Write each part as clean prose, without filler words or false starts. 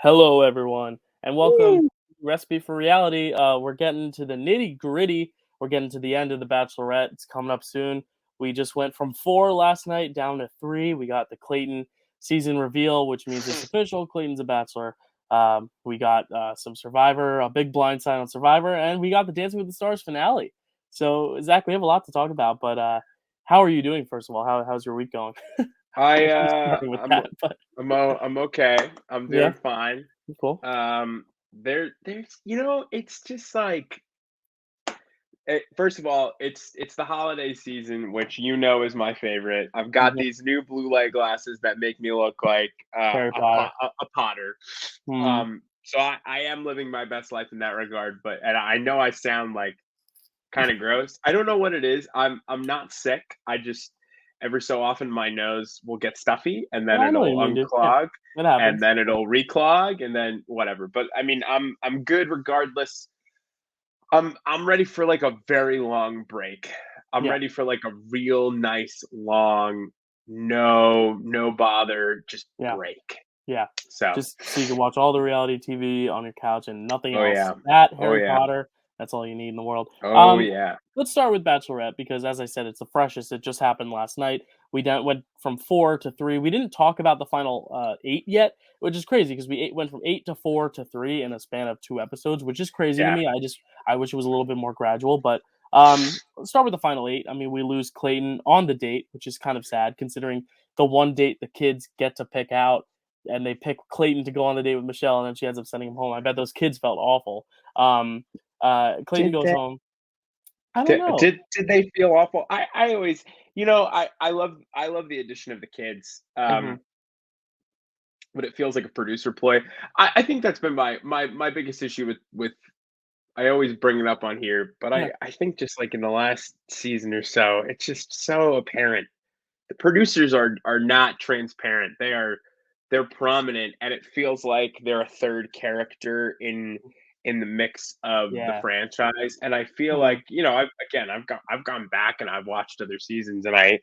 Hello, everyone, and welcome to Woo! Recipe for Reality. We're getting to the nitty gritty. We're getting to the end of the Bachelorette. It's coming up soon. We just went from 4 last night down to 3. We got the Clayton season reveal, which means it's official. Clayton's a Bachelor. We got some Survivor, a big blind side on Survivor, and we got the Dancing with the Stars finale. So, Zach, we have a lot to talk about. But how are you doing? First of all, how's your week going? I Starting with I'm that, but I'm okay. I'm yeah, doing fine. cool. There's it's just like first of all, it's the holiday season, which is my favorite. I've got Mhm. these new blue light glasses that make me look like Harry Potter. a Potter. Mm. So I am living my best life in that regard, but and I know I sound like kind of gross. I don't know what it is. I'm not sick. I just every so often my nose will get stuffy and then I know what it'll you mean, dude. Yeah, unclog it and happens. then it'll reclog and then whatever. But I mean, I'm good regardless. I'm ready for like a very long break. I'm Yeah, ready for like a real nice long no bother just yeah, break. yeah. So, Just so you can watch all the reality TV on your couch and nothing oh else. yeah. That, Oh Harry yeah. Potter, that's all you need in the world. Oh Um, yeah. let's start with Bachelorette because, as I said, it's the freshest. It just happened last night. Went from 4 to 3. We didn't talk about the final 8 yet, which is crazy because went from 8 to 4 to 3 in a span of 2 episodes, which is crazy to Yeah. me. I wish it was a little bit more gradual, but let's start with the final 8. I mean, we lose Clayton on the date, which is kind of sad considering the one date the kids get to pick out, and they pick Clayton to go on the date with Michelle, and then she ends up sending him home. I bet those kids felt awful. Clayton Did goes they home. I don't Did know. did they feel awful? I always I love the addition of the kids, Mhm. but it feels like a producer ploy. I think that's been my biggest issue with I always bring it up on here, but Yeah. I think just like in the last season or so, it's just so apparent. The producers are not transparent. They're prominent, and it feels like they're a third character in the mix of the Yeah. franchise. And I feel Mhm. like I've gone back and I've watched other seasons, and I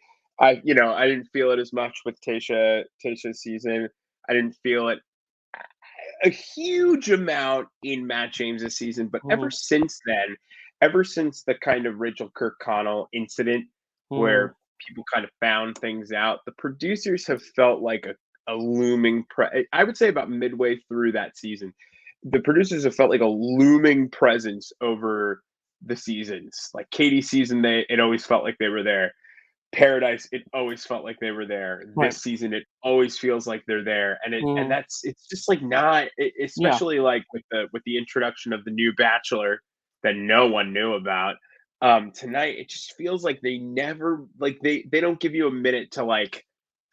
didn't feel it as much with Tasha's season. I didn't feel it a huge amount in Matt James's season, but Mhm. ever since the kind of Rachel Kirkconnell incident Mhm. where people kind of found things out, the producers have felt like a looming I would say about midway through that season, the producers have felt like a looming presence over the seasons. Like Katie's season, it always felt like they were there. Paradise, it always felt like they were there. Right. This season, it always feels like they're there, and Mhm. it's just like not, Yeah. especially like with the introduction of the new Bachelor that no one knew about. Tonight, it just feels like they never like they don't give you a minute to like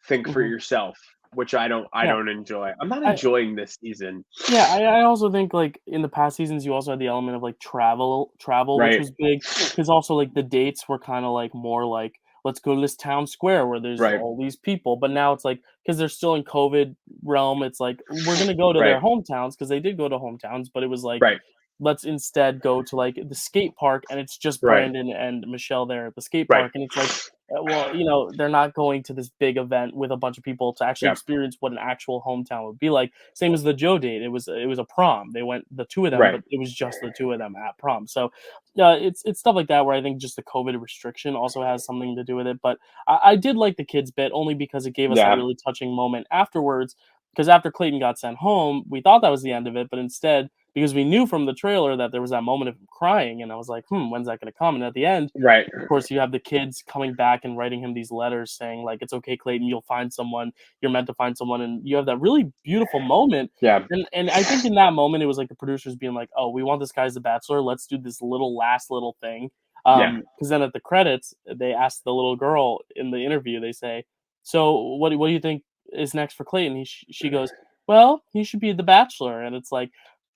think for Mhm. yourself, which I Yeah. don't enjoy. I'm not I enjoying this season. Yeah, I also think, like, in the past seasons, you also had the element of, like, travel, which Right, was big, because also, like, the dates were kinda, like, more like, "Let's go to this town square where there's right, all these people," but now it's like, because 'cause they're still in COVID realm, it's like, we're gonna go to right, their hometowns because they did go to hometowns, but it was like, right, let's instead go to, like, the skate park, and it's just right, Brandon and Michelle there at the skate right. park, and it's like, well, they're not going to this big event with a bunch of people to actually Yeah, experience what an actual hometown would be like. Same as the Joe date, it was a prom. They went the 2 of them, right. but it was just the 2 of them at prom. So, it's stuff like that where I think just the COVID restriction also has something to do with it, but I did like the kids bit only because it gave us that Yeah, really touching moment afterwards. Because after Clayton got sent home, we thought that was the end of it, but instead, because we knew from the trailer that there was that moment of him crying, and I was like, when's that gonna come? And at the end, right, of course, you have the kids coming back and writing him these letters saying, like, "It's okay, Clayton, you'll find someone. You're meant to find someone." And you have that really beautiful moment. yeah, And I think in that moment, it was like the producers being like, "Oh, we want this guy as the bachelor. Let's do this last little thing." yeah. Because then at the credits, they ask the little girl in the interview, they say, "So what do you think is next for Clayton?" She goes, "Well, he should be the bachelor." And it's like,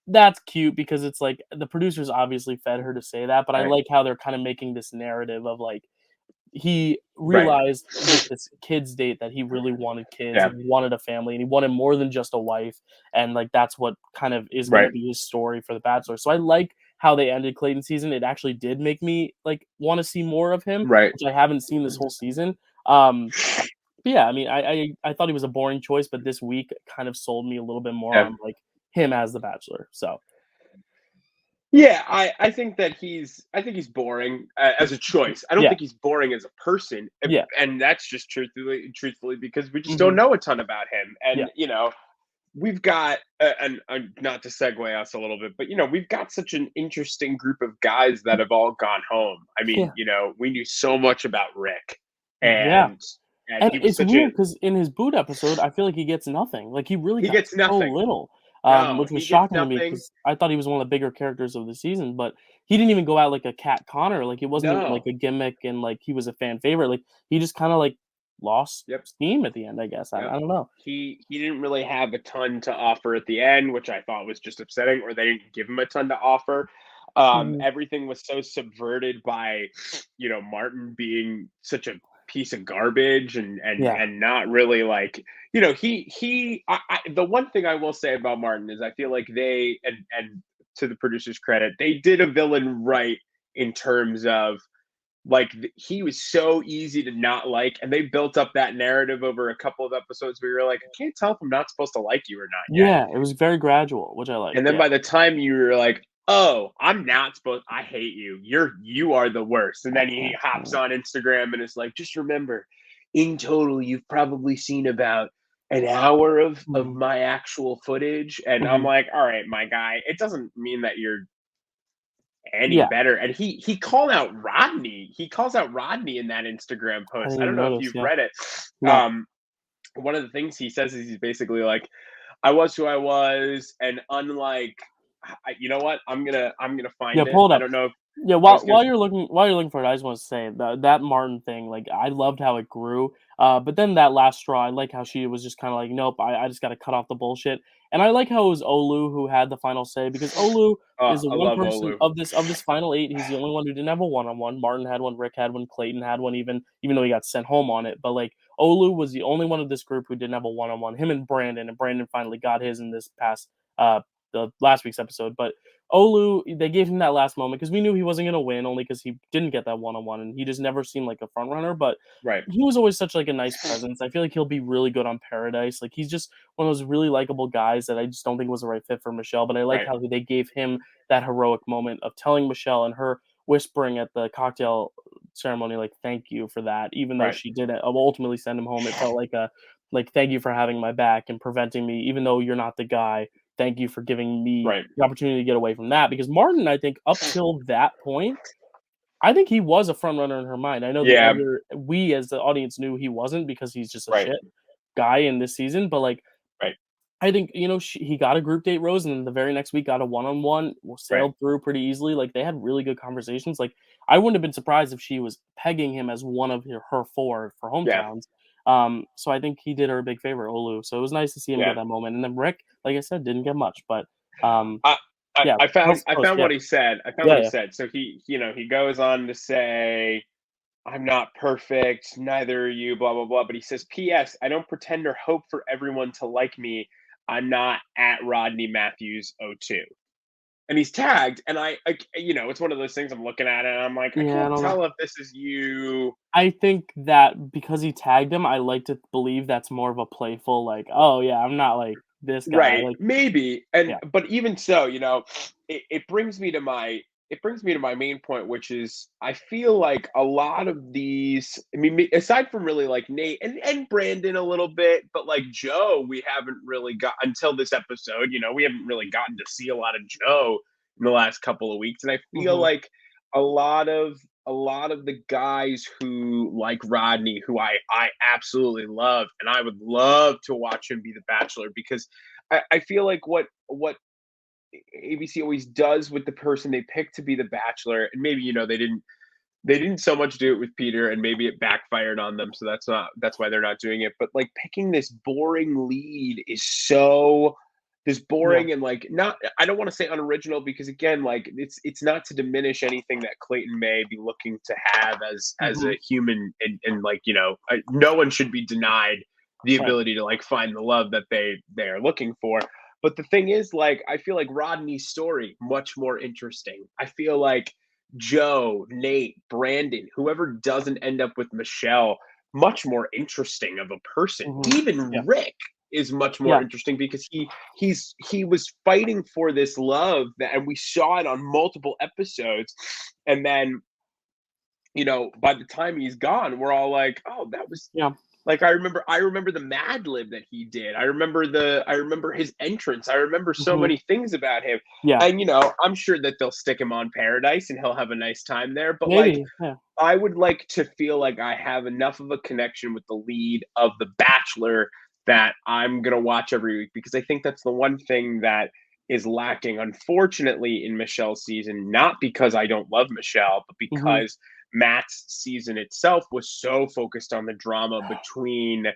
that's cute because it's like the producers obviously fed her to say that, but I Right, like how they're kind of making this narrative of like he right. realized with this kids date that he really wanted kids Yeah, and he wanted a family and he wanted more than just a wife, and like that's what kind of is going to right, be his story for the bachelor. So I like how they ended Clayton's season. It actually did make me like want to see more of him, right. which I haven't seen this whole season. um but yeah, I mean, I thought he was a boring choice, but this week kind of sold me a little bit more Yeah, on like him as the Bachelor. So Yeah, I think that he's boring as a choice. I don't yeah, think he's boring as a person, yeah, and that's just truthfully because we just don't hmm know a ton about him. yeah, And we've got and not to segue us a little bit, but we've got such an interesting group of guys that have all gone home. I mean, yeah, we knew so much about Rick, yeah. and And he was it's such a weird because in his boot episode, I feel like he gets nothing. Like he really he got gets so nothing. little, No, which was he gets shocking to me nothing. because I thought he was one of the bigger characters of the season. But he didn't even go out like a Cat Connor. Like it wasn't even like No. a gimmick, and like he was a fan favorite. Like he just kind of like lost Yep. steam at the end. I guess Yep. I don't know. He didn't really have a ton to offer at the end, which I thought was just upsetting, or they didn't give him a ton to offer. Mhm. Everything was so subverted by, Martin being such a piece of garbage Yeah. and not really like, the one thing I will say about Martin is I feel like they and to the producer's credit, they did a villain right in terms of like he was so easy to not like, and they built up that narrative over a couple of episodes where you're like, I can't tell if I'm not supposed to like you or not yet. Yeah, it was very gradual, which I liked. And then Yeah. by the time you were like, oh, I'm not supposed, I hate you. You are the worst. And then he hops Yeah. on Instagram and is like, just remember, in total, you've probably seen about an hour of Mhm. my actual footage. And I'm Mhm. like, all right, my guy, it doesn't mean that you're any Yeah, better. And he called out Rodney. He calls out Rodney in that Instagram I post. didn't I even don't know if notice. you've Yeah. read it. No. Um, one of the things he says is he's basically like, I was who I was, and unlike, you know what? I'm gonna Yeah, find it. pull it I up. don't know. If, Yeah, I was gonna. while you're looking for it, I just want to say that Martin thing, like I loved how it grew. But then that last straw, I like how she was just kind of like, nope, I just got to cut off the bullshit. And I like how it was Olu who had the final say because Olu is the I one love person Olu. of this final eight. He's the only one who didn't have a one on one. Martin had one, Rick had one, Clayton had one, even though he got sent home on it. But like Olu was the only one of this group who didn't have a one on one. Him and Brandon finally got his in this past uh the last week's episode. But Olu, they gave him that last moment because we knew he wasn't going to win only because he didn't get that one on one, and he just never seemed like a front runner. But Right, he was always such like a nice presence. I feel like he'll be really good on Paradise. Like he's just one of those really likable guys that I just don't think was the right fit for Michelle. But I like right, how they gave him that heroic moment of telling Michelle and her whispering at the cocktail ceremony, like "thank you for that," even though right, she didn't ultimately send him home. It felt like a thank you for having my back and preventing me, even though you're not the guy. Thank you for giving me right. the opportunity to get away from that because Martin, I think, up till that point, I think he was a front runner in her mind. I know Yeah, we as the audience knew he wasn't because he's just a right, shit guy in this season. But like, right, I think he got a group date rose, and then the very next week got a one on one, right. sailed through pretty easily. Like they had really good conversations. Like I wouldn't have been surprised if she was pegging him as one of her four for Yeah, hometowns. So I think he did her a big favor, Olu. So it was nice to see him yeah. get that moment. And then Rick, like I said, didn't get much, but um, I, I, yeah, I found post I post, found yeah. what he said. I found Yeah, what he yeah. said. So he goes on to say, I'm not perfect, neither are you, blah blah blah. But he says, P.S. I don't pretend or hope for everyone to like me. I'm not at Rodney Matthews '02. And he's tagged, and it's one of those things I'm looking at it, and I'm like, I Yeah, I can't don't know. tell if this is you. I think that because he tagged him, I like to believe that's more of a playful, like, "Oh, yeah, I'm not like this guy." Right, Like maybe, and yeah. but even so, it brings me to my main point, which is I feel like a lot of these. I mean, aside from really like Nate and Brandon a little bit, but like Joe, we haven't really got until this episode. We haven't really gotten to see a lot of Joe in the last couple of weeks, and I feel Mhm. like a lot of the guys who like Rodney, who I absolutely love, and I would love to watch him be the Bachelor because I feel like what ABC always does with the person they pick to be the Bachelor, and maybe they didn't so much do it with Peter, and maybe it backfired on them, so that's why they're not doing it. But like picking this boring lead is so this Yeah. boring and like not I don't want to say unoriginal because again like it's not to diminish anything that Clayton may be looking to have as a Mhm. human and like no one should be denied the Right. ability to like find the love that they are looking for. But the thing is, like, I feel like Rodney's story much more interesting. I feel like Joe, Nate, Brandon, whoever doesn't end up with Michelle, much more interesting of a person. Mhm. Even Yeah. Rick. is much more Yeah. interesting because he was fighting for this love that, and we saw it on multiple episodes, and then by the time he's gone, we're all like, oh, that was Yeah. like I remember the Mad Lib that he did. I remember his entrance. I remember so Mhm. many things about him. Yeah. And I'm sure that they'll stick him on Paradise and he'll have a nice time there. But like Maybe. Yeah. I would like to feel like I have enough of a connection with the lead of The Bachelor that I'm gonna watch every week because I think that's the one thing that is lacking, unfortunately, in Michelle's season. Not because I don't love Michelle, but Mhm. because Matt's season itself was so focused on the drama between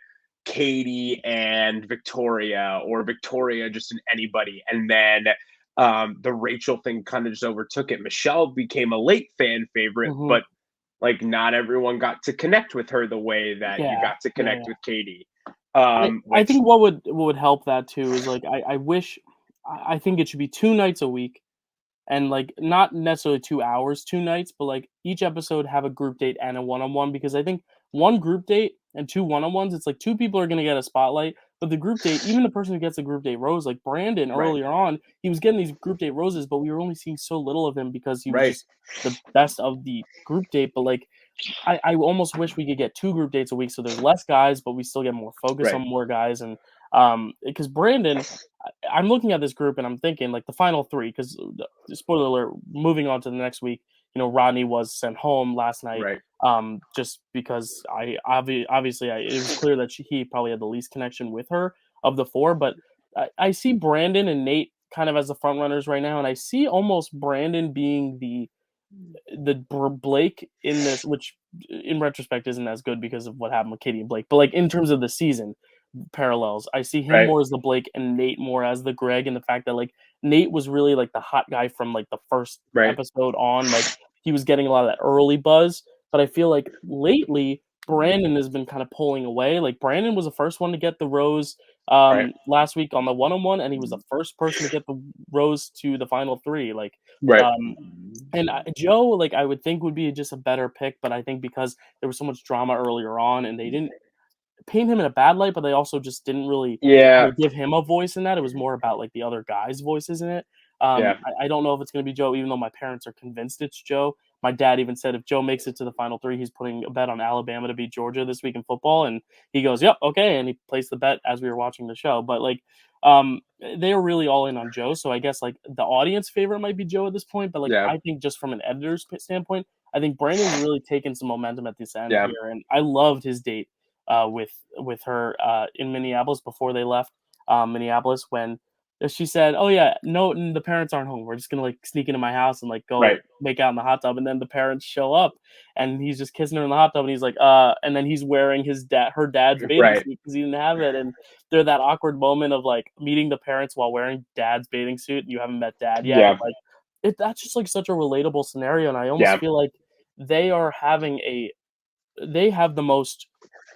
Katie and Victoria, or Victoria just in anybody, and then the Rachel thing kind of just overtook it. Michelle became a late fan favorite, Mhm. but like not everyone got to connect with her the way that you Yeah. got to Yeah, connect yeah. with Katie. I Which think what would help that too is, like, I wish I think it should be 2 nights a week, and, like, not necessarily 2 hours, 2 nights, but, like, each episode have a group date and a one-on-one, because I think 1 group date and 2 one-on-ones, it's like 2 people are gonna get a spotlight, but the group date, even the person who gets a group date rose, like Brandon right, earlier on, he was getting these group date roses, but we were only seeing so little of him because he was right, just the best of the group date, but, like, I almost wish we could get 2 group dates a week so there's less guys, but we still get more focus right, on more guys, and, because Brandon, I'm looking at this group and I'm thinking, like, the final 3, 'cause spoiler alert, moving on to the next week, Rodney was sent home last night, right, just because obviously, it was clear that he probably had the least connection with her of the 4, but I see Brandon and Nate kind of as the front runners right now, and I see almost Brandon being the Blake in this, which in retrospect isn't as good because of what happened with Katie and Blake. But like in terms of the season parallels, I see him right, more as the Blake and Nate more as the Greg, and the fact that like Nate was really like the hot guy from like the first right, episode on, like he was getting a lot of that early buzz. But I feel like lately Brandon has been kind of pulling away. Like Brandon was the first one to get the rose right, last week on the one-on-one, and he was the first person to get the rose to the final 3. Like right, um and Joe, like, I would think would be just a better pick, but I think because there was so much drama earlier on, and they didn't paint him in a bad light, but they also just didn't really, yeah, give him a voice in that. It was more about, like, the other guys' voices in it. yeah, I don't know if it's gonna be Joe, even though my parents are convinced it's Joe. My dad even said if Joe makes it to the final 3, he's putting a bet on Alabama to beat Georgia this week in football, and he goes, "Yep, okay," and he placed the bet as we were watching the show. But, like, they were really all in on Joe, so I guess, like, the audience favorite might be Joe at this point, but, like, yeah, I think just from an editor's standpoint, I think Brandon's really taken some momentum at this end yeah, here, and I loved his date with her in Minneapolis before they left Minneapolis, when she said, "Oh yeah, no, the parents aren't home. We're just gonna like sneak into my house and like right, go make out in the hot tub." And then the parents show up, and he's just kissing her in the hot tub, and he's like, and then he's wearing her dad's bathing right, suit because he didn't have it, and they're that awkward moment of like meeting the parents while wearing dad's bathing suit, and you haven't met dad yet, and yeah, like that's just like such a relatable scenario, and I almost yeah, feel like they are having a they have the most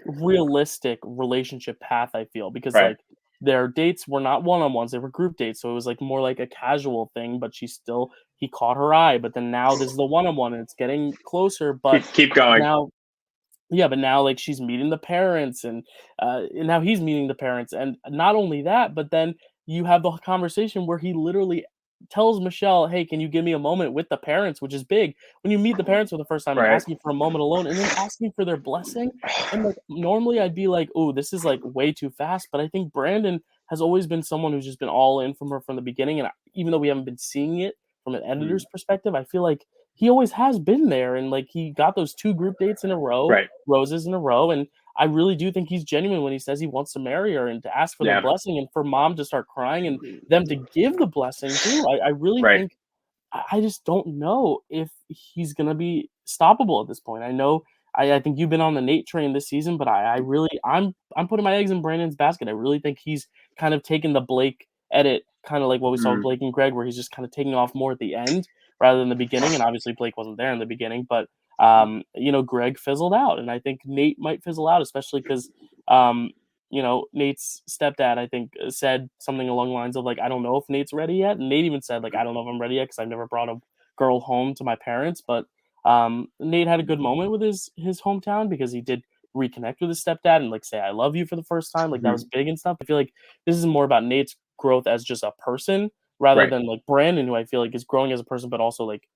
realistic relationship path, I feel, because right, like their dates were not one-on-ones, they were group dates, so it was like more like a casual thing, but he caught her eye, but then now this is the one-on-one and it's getting closer, but keep going, now yeah, but now, like, she's meeting the parents, and now he's meeting the parents, and not only that, but then you have the conversation where he literally tells Michelle, "Hey, can you give me a moment with the parents?" Which is big. When you meet the parents for the first time and right, asking for a moment alone, and then asking for their blessing, and, like, normally I'd be like, "Oh, this is, like, way too fast," but I think Brandon has always been someone who's just been all in from her from the beginning, and even though we haven't been seeing it from an mm, editor's perspective, I feel like he always has been there, and, like, he got those 2 group dates in a row, right, roses in a row, and I really do think he's genuine when he says he wants to marry her and to ask for their yeah, blessing and for mom to start crying and them to give the blessing too. I really right, think I just don't know if he's gonna be stoppable at this point. I know I think you've been on the Nate train this season, but I really I'm putting my eggs in Brandon's basket. I really think he's kind of taken the Blake edit, kind of like what we saw with mm, Blake and Greg, where he's just kind of taking off more at the end rather than the beginning. And obviously Blake wasn't there in the beginning, but Greg fizzled out, and I think Nate might fizzle out, especially because um, Nate's stepdad, I think, said something along the lines of like, "I don't know if Nate's ready yet," and Nate even said like, "I don't know if I'm ready yet because I've never brought a girl home to my parents." But Nate had a good moment with his hometown because he did reconnect with his stepdad and like say I love you for the first time. Like that was Mhm. big and stuff. I feel like this is more about Nate's growth as just a person rather Right. than like Brandon, who I feel like is growing as a person, but also like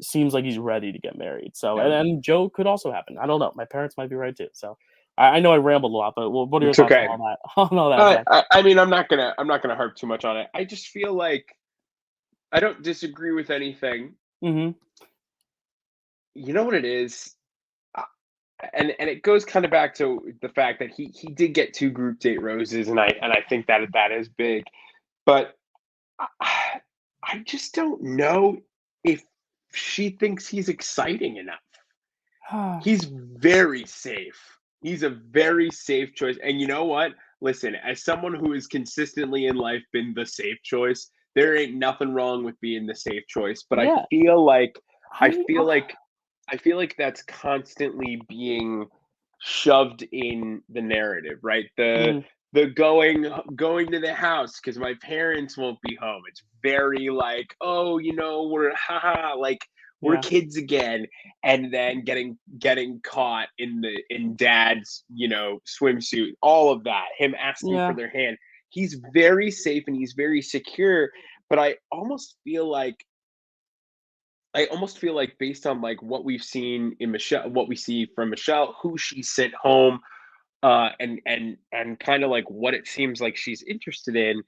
seems like he's ready to get married. So Yeah. and Joe could also happen. I don't know. My parents might be right too. So I know I rambled a lot, but what are your It's thoughts on okay. all that? On all that, Zach? I mean, I'm not gonna harp too much on it. I just feel like I don't disagree with anything. Mm-hmm. You know what it is? Uh, and it goes kind of back to the fact that he did get 2 group date roses, and I think that that is big. But I I just don't know if she thinks he's exciting enough. He's very safe. He's a very safe choice, and you know what? Listen, as someone who has consistently in life been the safe choice, there ain't nothing wrong with being the safe choice, but Yeah. I I feel like I feel like that's constantly being shoved in the narrative, right? mm, The going to the house because my parents won't be home. It's very like, oh, we're haha, like we're yeah. kids again, and then getting caught in dad's swimsuit, all of that, him asking for Yeah. their hand. He's very safe and he's very secure, but I almost feel like based on like what we've seen in Michelle, what we see from Michelle, who she sent home, and kind of like what it seems like she's interested in.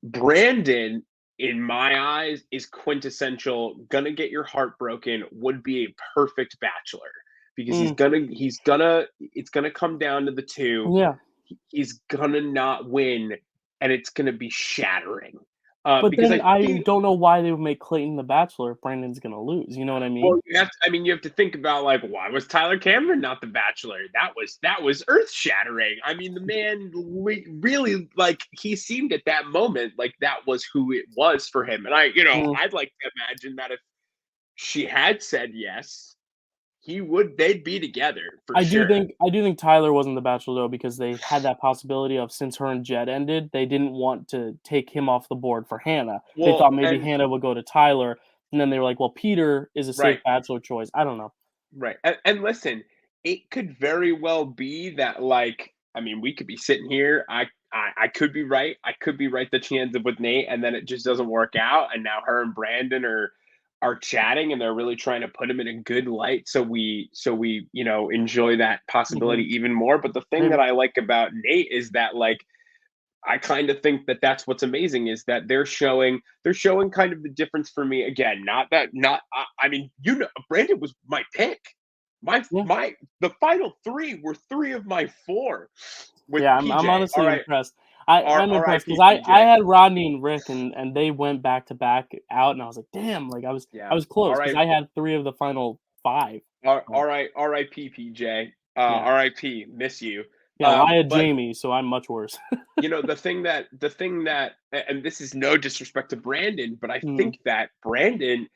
Brandon, in my eyes, is quintessential. Gonna get your heart broken. Would be a perfect bachelor because Mm, it's gonna come down to the two. yeah. He's gonna not win, and it's gonna be shattering. But Because then I I feel don't know why they would make Clayton the bachelor if Brandon's gonna lose. You know what I Well, mean? I mean, you have to think about like why was Tyler Cameron not the Bachelor? That was earth shattering. I mean, the man really like he seemed at that moment like that was who it was for him. And Mm. I'd like to imagine that if she had said yes, they'd be together for sure. I do think Tyler wasn't the bachelor though because they had that possibility of since her and Jed ended, they didn't want to take him off the board for Hannah. They Well, thought maybe and Hannah would go to Tyler, and then they were like, "Well, Peter is a safe right, bachelor choice." I don't know. right. And listen, it could very well be that like I mean, we could be sitting here. I could be right. I could be right. The chance of with Nate, and then it just doesn't work out. And now her and Brandon are chatting, and they're really trying to put him in a good light. So we enjoy that possibility Mhm. even more. But the thing that Maybe. I like about Nate is that like I kind of think that that's what's amazing is that they're showing kind of the difference for me again. Not that not I mean Brandon was my pick. Yeah. The final three were three of my four with Yeah, I'm PJ. All honestly right, impressed. I'm impressed because R.I.P. I PJ. had Rodney and Rick and they went back to back out, and I was like, "Damn!" Like I Yeah. was close All because right. I had 3 of the final 5. So, R.I.P. PJ. yeah. R.I.P. Miss you. Yeah, well, I had But Jamie, so I'm much worse. and this is no disrespect to Brandon, but I Mm. think that Brandon's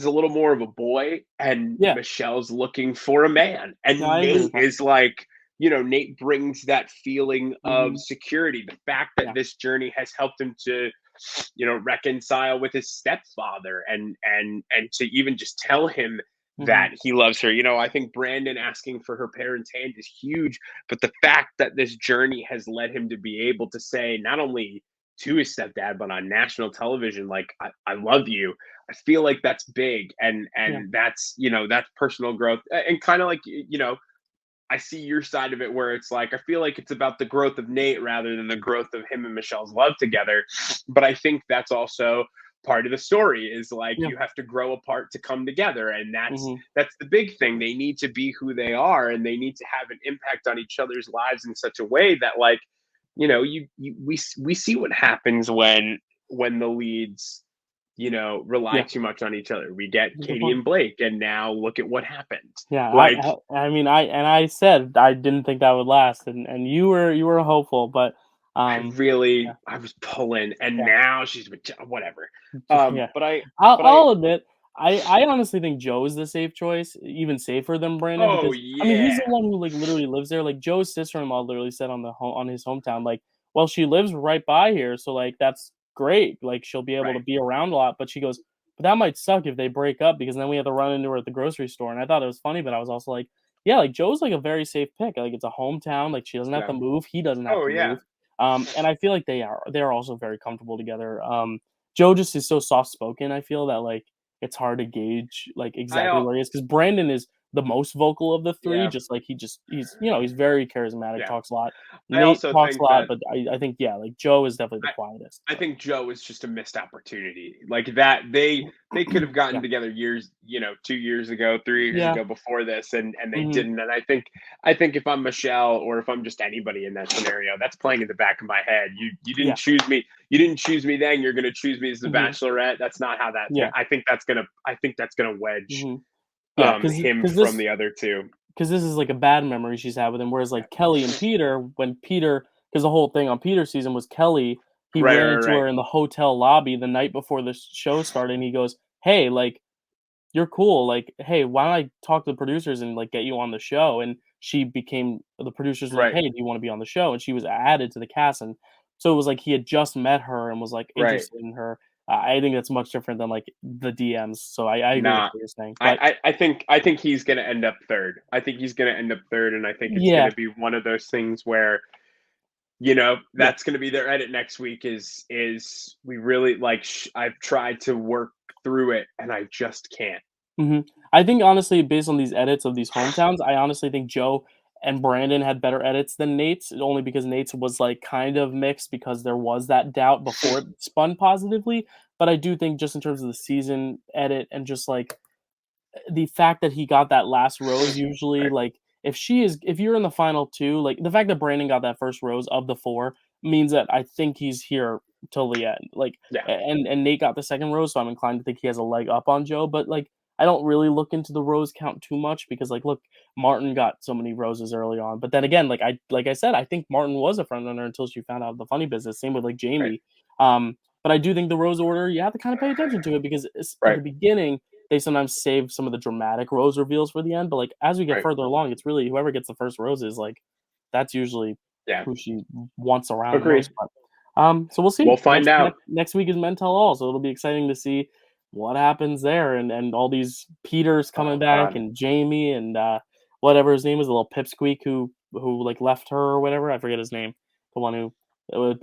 a little more of a boy, and Yeah. Michelle's looking for a man, No, and I agree Nate with that. is like, Nate brings that feeling of Mhm. security. The fact that Yeah. this journey has helped him to, reconcile with his stepfather, and to even just tell him Mhm. that he loves her. I think Brandon asking for her parents' hand is huge, but the fact that this journey has led him to be able to say not only to his stepdad but on national television like I love you, I feel like that's big, Yeah. and that's personal growth, and kind of like I see your side of it where it's like I feel like it's about the growth of Nate rather than the growth of him and Michelle's love together. But I think that's also part of the story is like Yeah. you have to grow apart to come together, and Mhm. that's the big thing. They need to be who they are, and they need to have an impact on each other's lives in such a way that like we see what happens when the leads rely Yeah. too much on each other. We get Good Katie point. and Blake, and now look at what happened. Yeah, Like I mean, I said I didn't think that would last, and you were hopeful, but, yeah, I was pulling, and yeah. now she's with whatever. Yeah. But I'll but I, I'll admit, I honestly think Joe is the safe choice, even safer than Brandon oh because, I mean, he's yeah, the one who, like, literally lives there, like, Joe's sister-in-law literally said on his hometown, like, "Well, she lives right by here, so, like, that's great, like, she'll be able to right. be around a lot," but she goes, "But that might suck if they break up because then we have to run into her at the grocery store," and I thought it was funny, but I was also like, yeah, like Joe's like a very safe pick. Like it's a hometown. Like she doesn't have Yeah. to move. He doesn't have Oh, to yeah. move. And I feel like they're also very comfortable together. Joe just is so soft spoken. I feel that like it's hard to gauge like I exactly al where he is because Brandon is the most vocal of the three. Yeah, Just like he's he's very charismatic, yeah. talks a lot. I Nate also talks a think lot, that but I think yeah, like Joe is definitely the quietest. I But think Joe is just a missed opportunity. Like that, they could have gotten yeah, together years, 2 years ago, 3 years yeah, ago before this, and they hmm didn't. And I think if I'm Michelle or if I'm just anybody in that scenario, that's playing in the back of my head. You didn't yeah, choose me. You didn't choose me then. You're going to choose me as the hmm Bachelorette. That's not how that's going. yeah, I think that's gonna wedge hmm yeah, him because from this the other two. because this is like a bad memory she's had with him. Whereas like Kelly and Peter, when Peter, because the whole thing on Peter's season was Kelly, he Right, ran right, into right, her in the hotel lobby the night before the show started, and he goes, "Hey, like you're cool. Like, hey, why don't I talk to the producers and like get you on the show?" And she became the producers were like, right, "Hey, do you want to be on the show?" And she was added to the cast, and so it was like he had just met her and was like right. interested in her. I think that's much different than like the DMs. So I agree with Nah, what you're saying, I, but I, I think I think he's gonna end up third. I think he's gonna end up third, and I think it's yeah, gonna be one of those things where yeah. that's gonna be their edit next week. Is we really like? I've tried to work through it, and I just can't. Mhm. I think honestly, based on these edits of these hometowns, I honestly think Joe and Brandon had better edits than Nate's, only because Nate's was like kind of mixed because there was that doubt before it spun positively. But I do think just in terms of the season edit and just like the fact that he got that last rose usually Right? like if you're in the final two, like the fact that Brandon got that first rose of the four means that I think he's here till the end. Like Yeah. and Nate got the second rose, so I'm inclined to think he has a leg up on Joe. But like I don't really look into the rose count too much because like look, Martin got so many roses early on. But then again, like I said, I think Martin was a front runner until she found out the funny business. Same with like Right. Jamie. But I do think the rose order, you have to kind of pay attention to it because at Right. the beginning they sometimes save some of the dramatic rose reveals for the end, but, like, as we get Right. further along, it's really whoever gets the first roses, like, that's usually Yeah. who she wants around the Agree. most, but, so we'll We'll see. find out. Next week is Men Tell All, so it'll be exciting to see what happens there and all these Peters coming Oh back God. and Jamie and, whatever his name is, the little pipsqueak who, like, left her or whatever, I forget his name, the one who,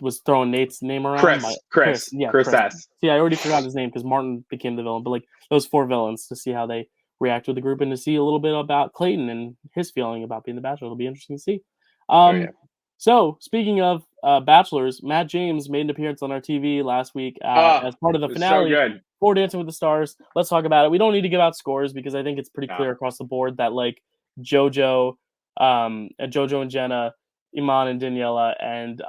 was throwing Nate's name around, Chris. my Chris, Chris. yeah, Chris Chris. S. See, I already forgot his name because Martin became the villain, but, like, those 4 villains to see how they react with the group and to see a little bit about Clayton and his feeling about being the Bachelor. It'll be interesting to see. Oh Um, yeah. so speaking of Bachelors, Matt James made an appearance on our TV last week Ah, as part of the it was so finale good. for Dancing with the Stars. Let's talk about it. We don't need to give out scores because I think it's pretty No. clear across the board that like JoJo, JoJo and Jenna, Iman and Daniela, and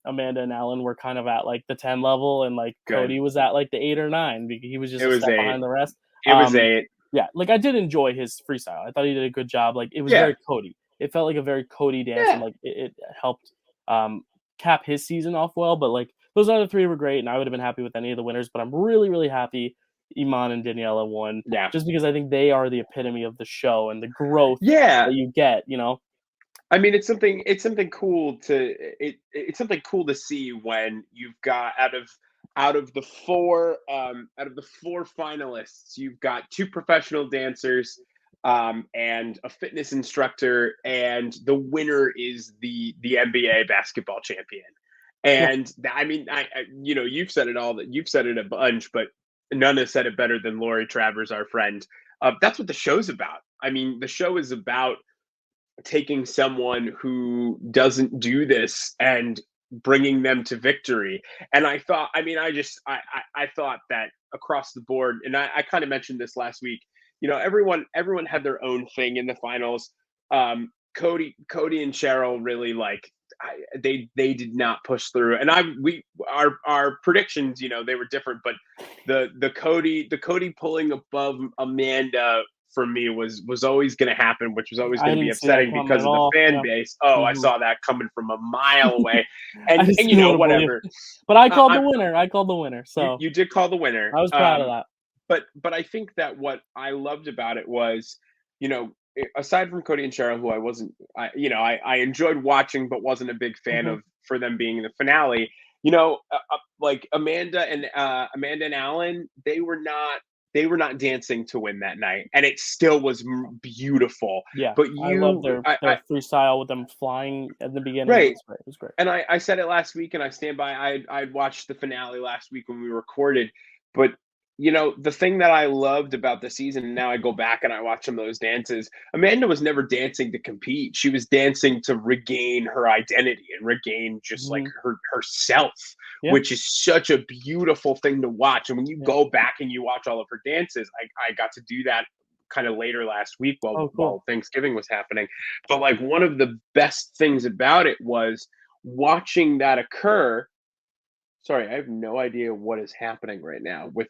Amanda and Alan were kind of at like the 10 level, and like Good. Cody was at like the 8 or 9 because he was just It a was step eight. behind the rest. It was Um, 8. yeah, like I did enjoy his freestyle. I thought he did a good job. Like it was Yeah. very Cody. It felt like a very Cody dance, and Yeah. like it helped um, cap his season off well. But like those other three were great, and I would have been happy with any of the winners. But I'm really, really happy Iman and Daniela won, Yeah. just because I think they are the epitome of the show and the growth Yeah. that you get. You know, I mean, it's something cool it's something cool to see when you've got out of the four finalists, you've got two professional dancers, and a fitness instructor, and the winner is the NBA basketball champion. yeah, And I mean, you've said it a bunch, but none has said it better than Lori Travers, our friend. That's what the show's about. I mean, the show is about taking someone who doesn't do this and bringing them to victory. And I thought, I mean, I thought that across the board, and I kind of mentioned this last week. Everyone had their own thing in the finals. Cody and Cheryl really like they did not push through, and our predictions, they were different, but the Cody pulling above Amanda for me was always going to happen, which was always I going to be didn't see that upsetting coming because at of the all. fan Yeah. base. Oh, I hmm saw that coming from a mile away, I and just didn't want to believe whatever. it. But I called the I, winner. I called the winner. you So you did call the winner, I was proud of that. but I think that what I loved about it was, aside from Cody and Cheryl, who I wasn't, I enjoyed watching, but wasn't a big fan hmm of for them being in the finale. Like Amanda and Alan, they were not. they were not dancing to win that night, and it still was beautiful. Yeah, But I love I their freestyle with them flying at the beginning. It right. was great. It was great. And I said it last week, and I stand by. I watched the finale last week when we recorded, but the thing that I loved about the season, and now I go back and I watch some of those dances. Amanda was never dancing to compete; she was dancing to regain her identity and regain just like Mhm. herself, Yeah, which is such a beautiful thing to watch. And when you yeah. go back and you watch all of her dances, I got to do that kind of later last week while Oh, cool. Thanksgiving was happening. But like one of the best things about it was watching that occur. Sorry, I have no idea what is happening right now with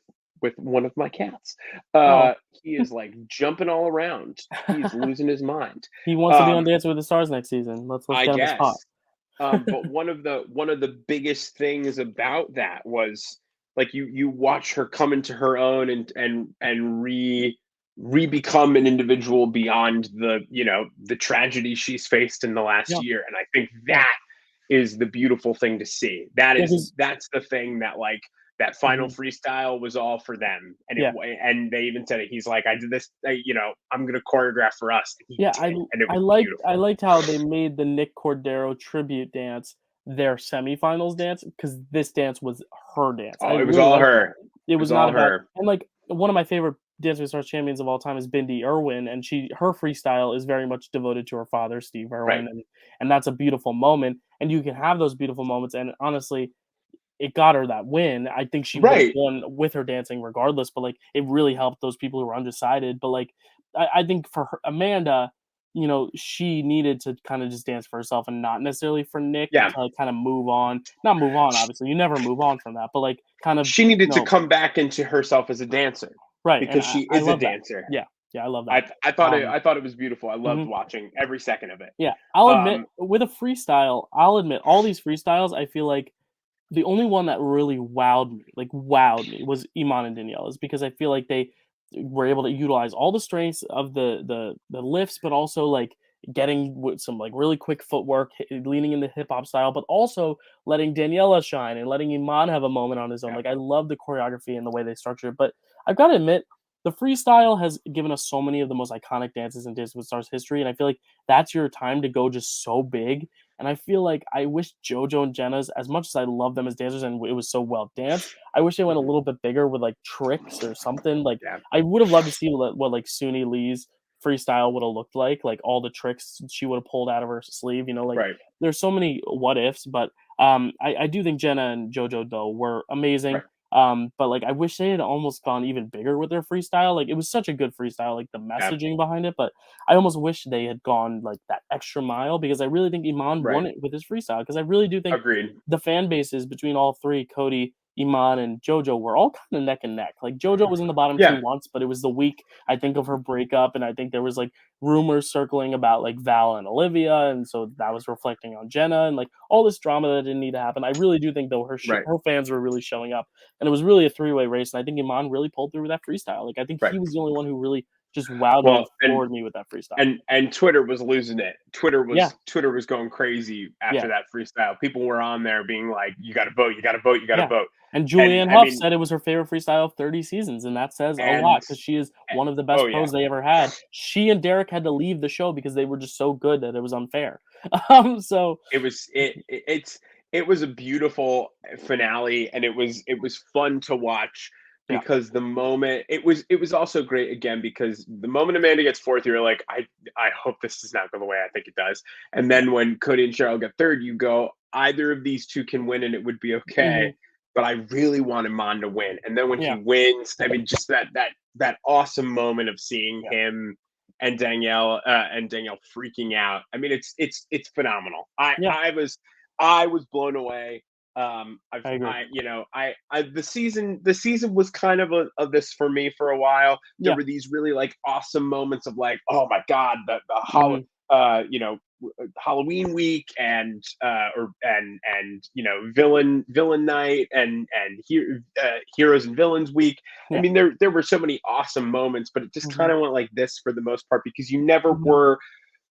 one of my cats. Oh. He is like jumping all around. He's losing his mind. He wants to be on Um, Dancing with the Stars next season. Let's I get him a spot. guess. But one of the biggest things about that was like you watch her come into her own and become an individual beyond the tragedy she's faced in the last Yeah, year. And I think yeah. that is the beautiful thing to see. Yeah, 'cause That's the thing that like that final mhm. freestyle was all for them. Yeah. And they even said it. He's like, I did this, I'm gonna choreograph for us. And he Yeah, did, and it I was liked I beautiful. liked how they made the Nick Cordero tribute dance their semifinals dance because this dance was her dance. I Oh, it was really all liked that. her. It It was was not all about her. and, like, one of my favorite Dancing with the Stars champions of all time is Bindi Irwin, and her freestyle is very much devoted to her father, Steve Right. Irwin, and that's a beautiful moment, and you can have those beautiful moments, and honestly, it got her that win. I think she would have Right. won with her dancing regardless, but, like, it really helped those people who were undecided, but, like, I think for her Amanda, she needed to kinda just dance for herself and not necessarily for Nick Yeah. to kinda move on. Not move on, Sh obviously, you never move on from that, but, like, kind of, she you needed to know come back into herself as a dancer right, and because she I is a love that. dancer. Yeah, yeah, I love that. I Um thought it was beautiful. I loved mhm. watching every second of it. Yeah, I'll admit Um, with a freestyle, I'll admit all these freestyles, I feel like the only one that really wowed me, was Iman and Daniela's because I feel like they were able to utilize all the strengths of the lifts, but also like getting with some like really quick footwork, leaning in the hip hop style, but also letting Daniela shine and letting Iman have a moment on his own. yeah. Like I love the choreography and the way they structure it, but I've got to admit. The freestyle has given us so many of the most iconic dances in Dancing with Stars history, and I feel like that's your time to go just so big and I feel like I wish JoJo and Jenna's, as much as I love them as dancers and it was so well danced, I wish they went a Mhm. little bit bigger with like tricks or something. Like Yeah. I would have loved to see what like Suni Lee's freestyle would have looked like all the tricks she would have pulled out of her sleeve. Like Right. there's so many what ifs, but I do think Jenna and JoJo though were amazing. Right. But like I wish they had almost gone even bigger with their freestyle. Like it was such a good freestyle, like the Yeah. messaging behind it, but I almost wish they had gone like that extra mile because I really think Iman Right. won it with his freestyle because I really do think Agreed. the fan bases between all three, Cody, Iman, and JoJo, were all kind of neck and neck. Like JoJo was in the bottom two Yeah. once, but it was the week I think of her breakup, and I think there was like rumors circling about like Val and Olivia, and so that was reflecting on Jenna and like all this drama that didn't need to happen. I really do think though Right. her fans were really showing up, and it was really a three-way race. And I think Iman really pulled through with that freestyle. Like I think Right. he was the only one who really just wowed me and Well, floored me with that freestyle. and Twitter was losing it. Yeah, Twitter was going crazy after yeah, that freestyle. People were on there being like, "You got to vote. You got to vote. You got to yeah. vote." And And Julianne I Hough mean, said it was her favorite freestyle of 30 seasons, and that says a and lot because she is eh, one of the oh best yeah. pros they ever had. She and Derek had to leave the show because they were just so good that it was unfair. So It was a beautiful finale, and it was fun to watch yeah, because the moment it was also great again because the moment Amanda gets fourth, you're like, I hope this does not go the way I think it does. And yeah, then when Cody and Cheryl get third, you go, either of these two can win and it would be okay. hmm But I really want Iman to win. And then when he yeah, wins, I mean, just that awesome moment of seeing yeah, him and Danielle freaking out. I mean, it's phenomenal. yeah. I was blown away. I agree. The season was kind of this for me for a while. There Yeah, were these really like awesome moments of like, oh my god, hmm uh, you know, Halloween week and villain night and heroes and villains week. I yeah, mean, there were so many awesome moments, but it just hmm kind of went like this for the most part because hmm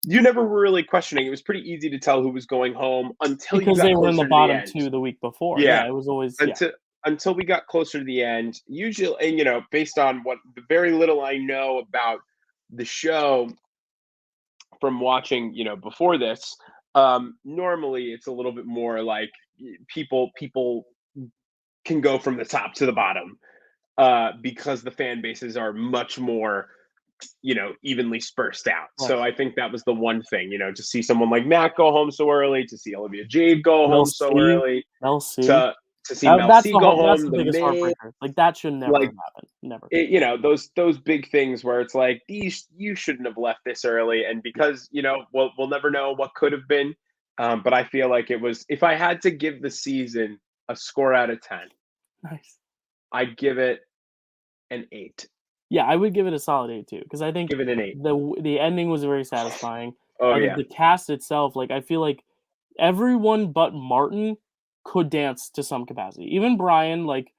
you never were really questioning. It was pretty easy to tell who was going home until you because got they were in the closer to the bottom end. two the week before. Yeah, Yeah, it was always yeah, until until we got closer to the end, usually, and based on what the very little I know about the show from watching, before this, normally it's a little bit more like people can go from the top to the bottom, because the fan bases are much more, evenly dispersed out. Right. So I think that was the one thing, to see someone like Matt go home so early, to see Olivia Jade go Mel home so C. early, Mel C. to see Mel That's C the go that's home, the the biggest Miz, heartbreaker. Like that should never like have happened. Never. those big things where it's like, these, you shouldn't have left this early, and Yeah. because we'll never know what could have been. But I feel like it was, if I had to give the season a score out of 10, Nice. I'd give it an 8. Yeah, I would give it a solid 8 too, because I think Give it an 8. the ending was very satisfying. Oh I think yeah. the cast itself, like I feel like everyone but Martin could dance to some capacity. Even Brian, like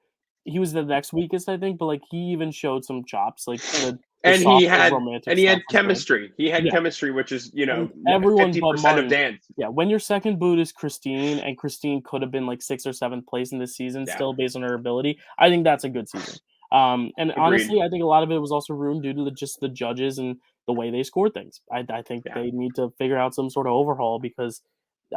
he was the next weakest, I think, but like he even showed some chops. Like the And he softer had romantic and he stuff had was good. chemistry. He had Yeah, chemistry, which is, I think everyone but 50% of Martin. dance. Yeah, when your second boot is Christine, and Christine could have been like 6th or 7th place in this season, Yeah. still based on her ability. I think that's a good season. And Agreed. honestly, I think a lot of it was also ruined due to just the judges and the way they scored things. I think Yeah. they need to figure out some sort of overhaul, because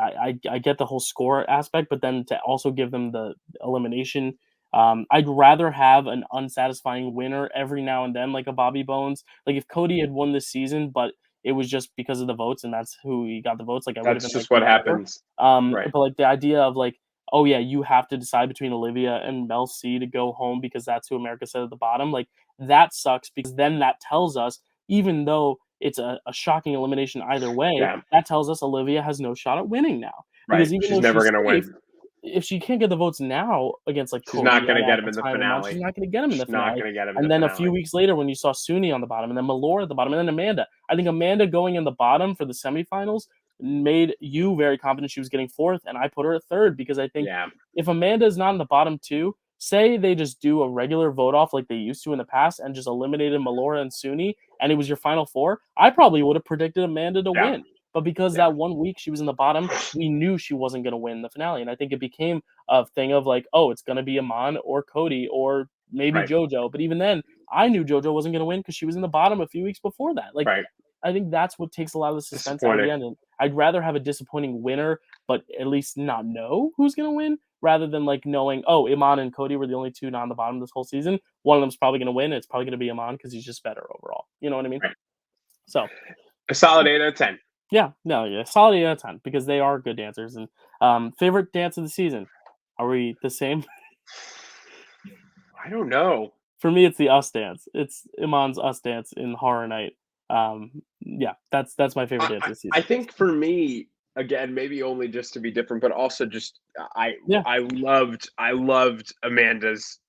I get the whole score aspect, but then to also give them the elimination. I'd rather have an unsatisfying winner every now and then, like a Bobby Bones. Like if Cody had won this season, but it was just because of the votes, and that's who he got the votes. Like I would have That's been like, just what whatever. happens. Right. But like the idea of like, oh yeah, you have to decide between Olivia and Mel C to go home because that's who America said at the bottom. Like that sucks, because then that tells us, even though it's a shocking elimination either way, Yeah. that tells us Olivia has no shot at winning now. Right. Because even She's though never she's gonna safe, win. if she can't get the votes now against like She's not Cody gonna get at him the in the time of the month, she's finale. not going to get him in the She's not finale. gonna get him in And the then a few finale. weeks later, when you saw Suni on the bottom, and then Malora at the bottom, and then Amanda, I think Amanda going in the bottom for the semifinals made you very confident she was getting 4th, and I put her at 3rd, because I think Yeah. if Amanda is not in the bottom 2, say they just do a regular vote off like they used to in the past and just eliminated Malora and Suni, and it was your final 4, I probably would have predicted Amanda to Yeah. win. But because Yeah. that 1 week she was in the bottom, we knew she wasn't going to win the finale. And I think it became a thing of like, oh, it's going to be Amon or Cody or maybe Right. JoJo. But even then, I knew JoJo wasn't going to win because she was in the bottom a few weeks before that. Like, Right. I think that's what takes a lot of the suspense out of the Disappointing. end. And I'd rather have a disappointing winner, but at least not know who's going to win, rather than like knowing, oh, Iman and Cody were the only two not on the bottom this whole season. One of them's probably going to win. And it's probably going to be Iman because he's just better overall. You know what I mean? Right. So A solid 8 out of 10. yeah, no, yeah, solid 8 out of 10 because they are good dancers. And favorite dance of the season? Are we the same? I don't know. For me, it's the Us dance. It's Iman's Us dance in Horror Night. Yeah, that's my favorite dance of the I season. think for me, again, maybe only just to be different, but also just Yeah. I loved Amanda's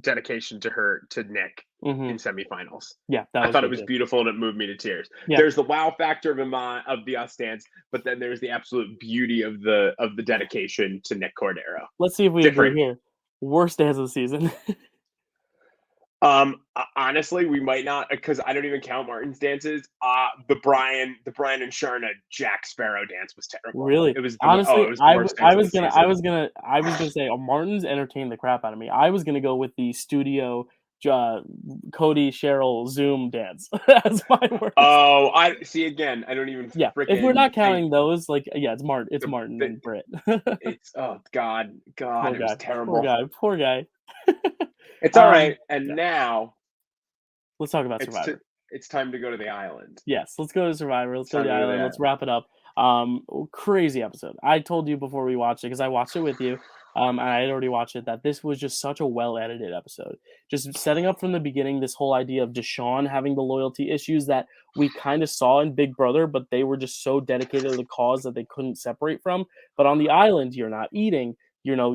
dedication to Nick Hmm. in semifinals. Yeah, that I was thought it good was too. beautiful and it moved me to tears. Yeah. There's the wow factor of the Us dance, but then there's the absolute beauty of the dedication to Nick Cordero. Let's see if we agree Different. here. Worst dance of the season. Honestly, we might not, because I don't even count Martin's dances. The Brian and Sharna Jack Sparrow dance was terrible. Really? It was Honestly, it was the worst I dance of was the gonna season. say Martin's entertained the crap out of me. I was gonna go with the studio Cody Cheryl Zoom dance as my worst. Oh, I see again. I don't even Yeah, freaking. if we're not counting those, like yeah, it's Martin The, and Britt. it's oh God, Poor it was guy. Poor terrible. guy. Poor guy. It's all right. And Yeah. now Let's talk about it's Survivor. it's time to go to the island. Yes, let's go to Survivor. Let's go to Time the to go to the island. Let's island. wrap it up. Crazy episode. I told you before we watched it because I watched it with you. And I had already watched it that this was just such a well edited episode. Just setting up from the beginning this whole idea of Deshaun having the loyalty issues that we kind of saw in Big Brother, but they were just so dedicated to the cause that they couldn't separate from. But on the island, you're not eating. All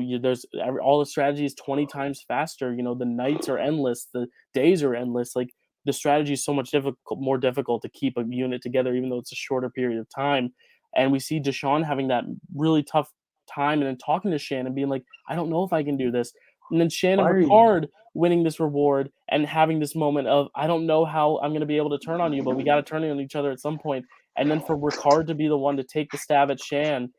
the strategy is 20 times faster. The nights are endless. The days are endless. Like the strategy is so much more difficult to keep a unit together, even though it's a shorter period of time. And we see Deshaun having that really tough time, and then talking to Shannon, being like, "I don't know if I can do this." And then Shannon Why are you? Ricard winning this reward and having this moment of, "I don't know how I'm going to be able to turn on you, but we got to turn on each other at some point." And then for Ricard to be the one to take the stab at Shan,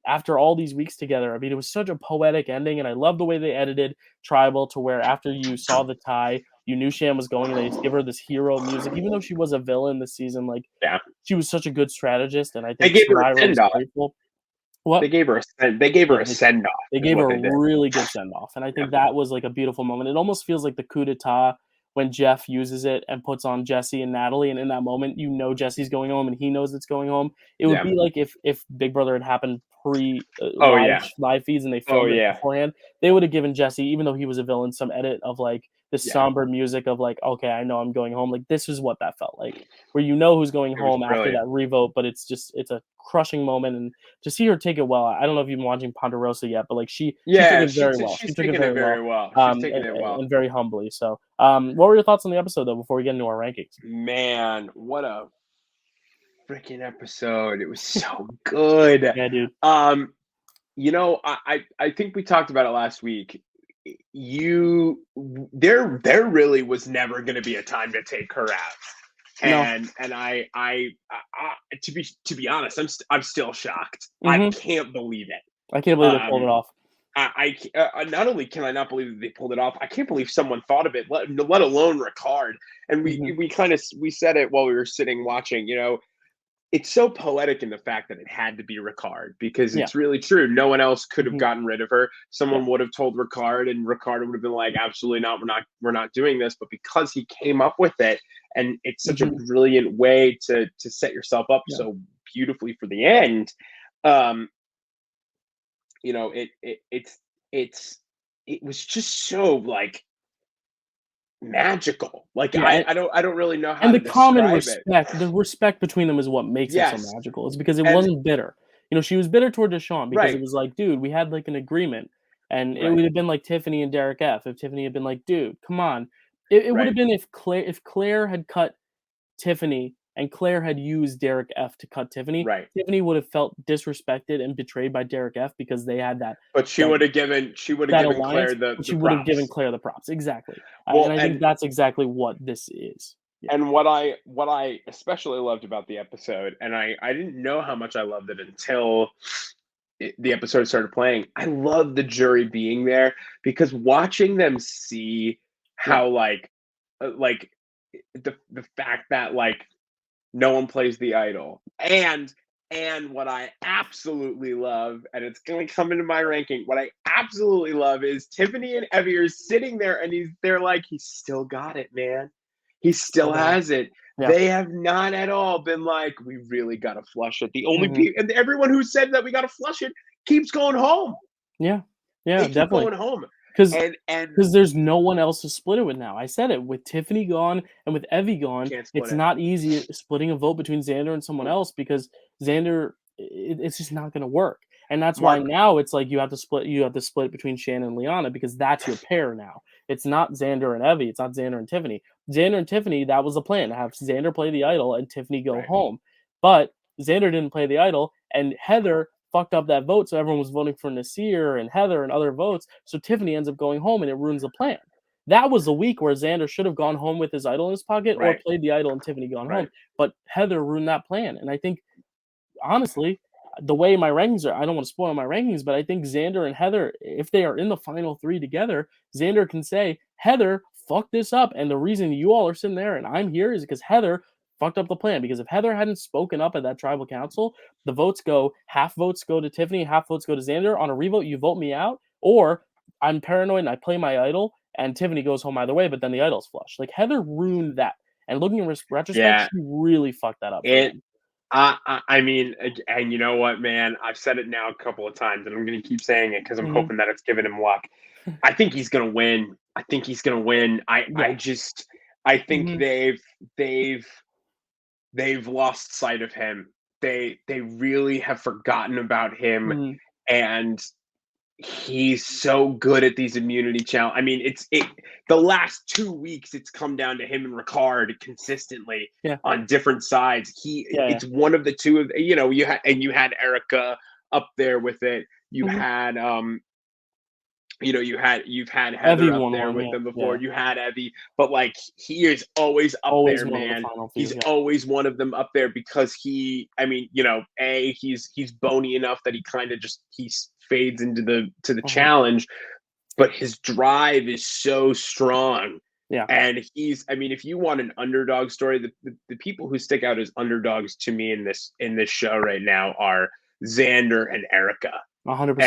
after all these weeks together. I mean, it was such a poetic ending, and I love the way they edited Tribal to where after you saw the tie, you knew Shan was going, and they just give her this hero music, even though she was a villain this season. Like, Yeah. she was such a good strategist, and I They think gave her a Survivor was send-off. grateful. What? They gave her Yeah, a send-off they is gave what her they a did. really good send-off, and I Yeah. think that was, like, a beautiful moment. It almost feels like the coup d'etat when Jeff uses it and puts on Jesse and Natalie, and in that moment, you know Jesse's going home, and he knows it's going home. It would Yeah. be like if Big Brother had happened pre Oh, yeah. live feeds and they Oh, filmed it yeah. beforehand, they would have given Jesse, even though he was a villain, some edit of, like, the Yeah. somber music of, like, "Okay, I know I'm going home." Like, this is what that felt like, where you know who's going It was home after brilliant. that revote, but it's a crushing moment, and to see her take it well. I don't know if you've been watching Ponderosa yet, but like she took Yeah, it very well. She she's took it taking it very very well, well. She's taking it well. and very humbly. So, what were your thoughts on the episode though? Before we get into our rankings, Man, what a freaking episode. It was so good. yeah, dude, I think we talked about it last week. There really was never going to be a time to take her out. no, And I to be honest, I'm still shocked. I hmm can't believe it. I can't believe they pulled it Um, off. not only can I not believe that they pulled it off, I can't believe someone thought of it, let alone Ricard. And Hmm we said it while we were sitting watching. It's so poetic in the fact that it had to be Ricard because Yeah, it's really true. No one else could have hmm gotten rid of her. yeah, Someone would have told Ricard, and Ricard would have been like, "Absolutely not. We're not doing this." But because he came up with it, and it's such a hmm brilliant way to set yourself up yeah, so beautifully for the end. Um, you know, it's it was just so like magical. Like yeah. I don't really know how And to the common describe it. respect, the respect between them is what makes it so Yes, magical. It's because it and wasn't bitter. You know, she was bitter toward Deshaun because it right, was like, dude, we had like an agreement. And it right, would have been like Tiffany and Derek F. If Tiffany had been like, dude, come on. It would right, have been if Claire had cut Tiffany and Claire had used Derek F to cut Tiffany, right. Tiffany would have felt disrespected and betrayed by Derek F because they had But that she would have that given alliance, Claire but the she would have given props. Claire the props. Exactly. And Well, I think that's exactly what this is. Yeah. and what I especially loved about the episode, and I didn't know how much I loved it until the episode started playing. I love the jury being there because watching them see Yeah. how like the fact that like no one plays the idol. And what I absolutely love, and it's gonna come into my ranking, what I absolutely love is Tiffany and Evie are sitting there and they're like, he's still got it, man. He Still still got it. has it. Yeah. They have not at all been like, we really gotta flush it. The only Mhm. people and everyone who said that we gotta flush it keeps going home. Yeah. Yeah, They keep definitely. going home. Because And because there's no one else to split it with now. I said it, with Tiffany gone and with Evie gone, can't split it's it. not easy splitting a vote between Xander and someone Nope. else because Xander, it's just not gonna work. And that's why Mark, now it's like you have to split between Shannon and Liana because that's your pair now. It's not Xander and Evie, it's not Xander and Tiffany. Xander and Tiffany, that was the plan, to have Xander play the idol and Tiffany go right, home. But Xander didn't play the idol, and Heather fucked up that vote, so everyone was voting for Nasir and Heather and other votes. So Tiffany ends up going home, and it ruins the plan. That was a week where Xander should have gone home with his idol in his pocket, or right, played the idol and Tiffany gone home. right. But Heather ruined that plan, and I think honestly, the way my rankings are, I don't want to spoil my rankings, but I think Xander and Heather, if they are in the final three together, Xander can say, Heather, fuck this up. And the reason you all are sitting there and I'm here is because Heather fucked up the plan. Because if Heather hadn't spoken up at that tribal council, the votes go, half votes go to Tiffany, half votes go to Xander. On a revote, you vote me out, or I'm paranoid and I play my idol and Tiffany goes home either way, but then the idol's flush. Like Heather ruined that. And looking in retrospect, Yeah. she really fucked that up for It them. I mean, and you know what, man? I've said it now a couple of times, and I'm going to keep saying it because I'm Mhm. hoping that it's giving him luck. I think he's going to win. I think he's going to win. Yeah. I think Mhm. they've lost sight of him. They really have forgotten about him, Mhm. and he's so good at these immunity challenge. I mean, the last 2 weeks it's come down to him and Ricard consistently Yeah. on different sides. Yeah, yeah. It's one of the two of you had Erica up there with it. You Mhm. had you've had Heather Evie up won there one, with yeah, them before. yeah. You had Evie, but like he is always up Always there, one of the man. final few. He's Yeah. always one of them up there because I mean, he's bony enough that he kind of just he fades into the Uh-huh. challenge, but his drive is so strong. Yeah. And I mean, if you want an underdog story, the people who stick out as underdogs to me in this show right now are Xander and Erica, 100%.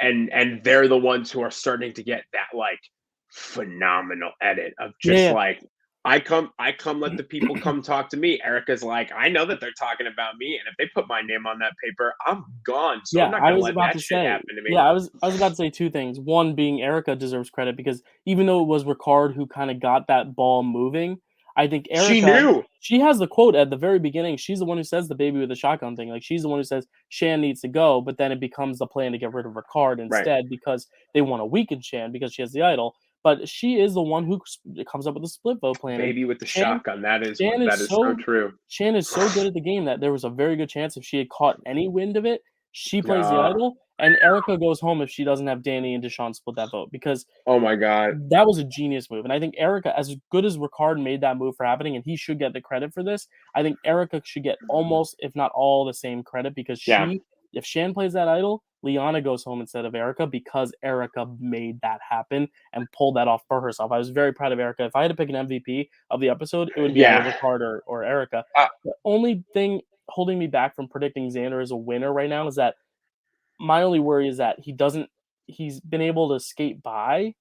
and Yep. they're the ones who are starting to get that like phenomenal edit of just Yeah. like I come let the people come talk to me. Erica's like, I know that they're talking about me, and if they put my name on that paper, I'm gone. So I'm Yeah, not I gonna was let about that to shit say. happen to me. Yeah, I was about to say two things. One being Erica deserves credit because even though it was Ricard who kind of got that ball moving, I think She Erica, knew. she has the quote at the very beginning. She's the one who says the baby with the shotgun thing. Like she's the one who says Shan needs to go, but then it becomes the plan to get rid of Ricard Right. instead because they want to weaken Shan because she has the idol. But she is the one who comes up with the split vote plan. And Baby with the Shan, shotgun. Shan That is is so so true. Shan is so good at the game that there was a very good chance if she had caught any wind of it, she plays the Uh, idol, and Erica goes home if she doesn't have Danny and Deshaun split that vote because oh my god. that was a genius move. And I think Erica, as good as Ricard made that move for happening, and he should get the credit for this, I think Erica should get almost, if not all, the same credit because Yeah. if Shan plays that idol, Liana goes home instead of Erica because Erica made that happen and pulled that off for herself. I was very proud of Erica. If I had to pick an MVP of the episode, it would be either Yeah. Ricard or Erica. Uh, The only thing holding me back from predicting Xander as a winner right now is that my only worry is that he's been able to skate by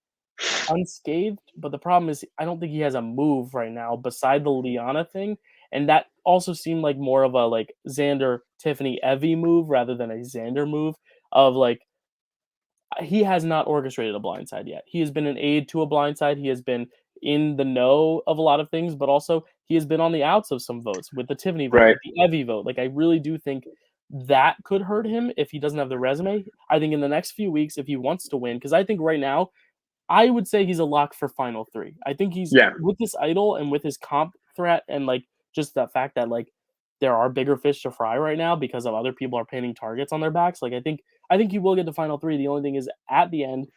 unscathed, but the problem is I don't think he has a move right now beside the Liana thing, and that also seemed like more of a like Xander Tiffany Evie move rather than a Xander move of like he has not orchestrated a blindside yet. He has been an aid to a blindside. He has been in the know of a lot of things, but also he has been on the outs of some votes with the Tiffany vote, right. with the Evie vote. Like I really do think that could hurt him if he doesn't have the resume. I think in the next few weeks, if he wants to win, because I think right now I would say he's a lock for final three. I think he's Yeah. with this idol and with his comp threat and like just the fact that like there are bigger fish to fry right now because of other people are painting targets on their backs. Like I think he will get to final three. The only thing is at the end,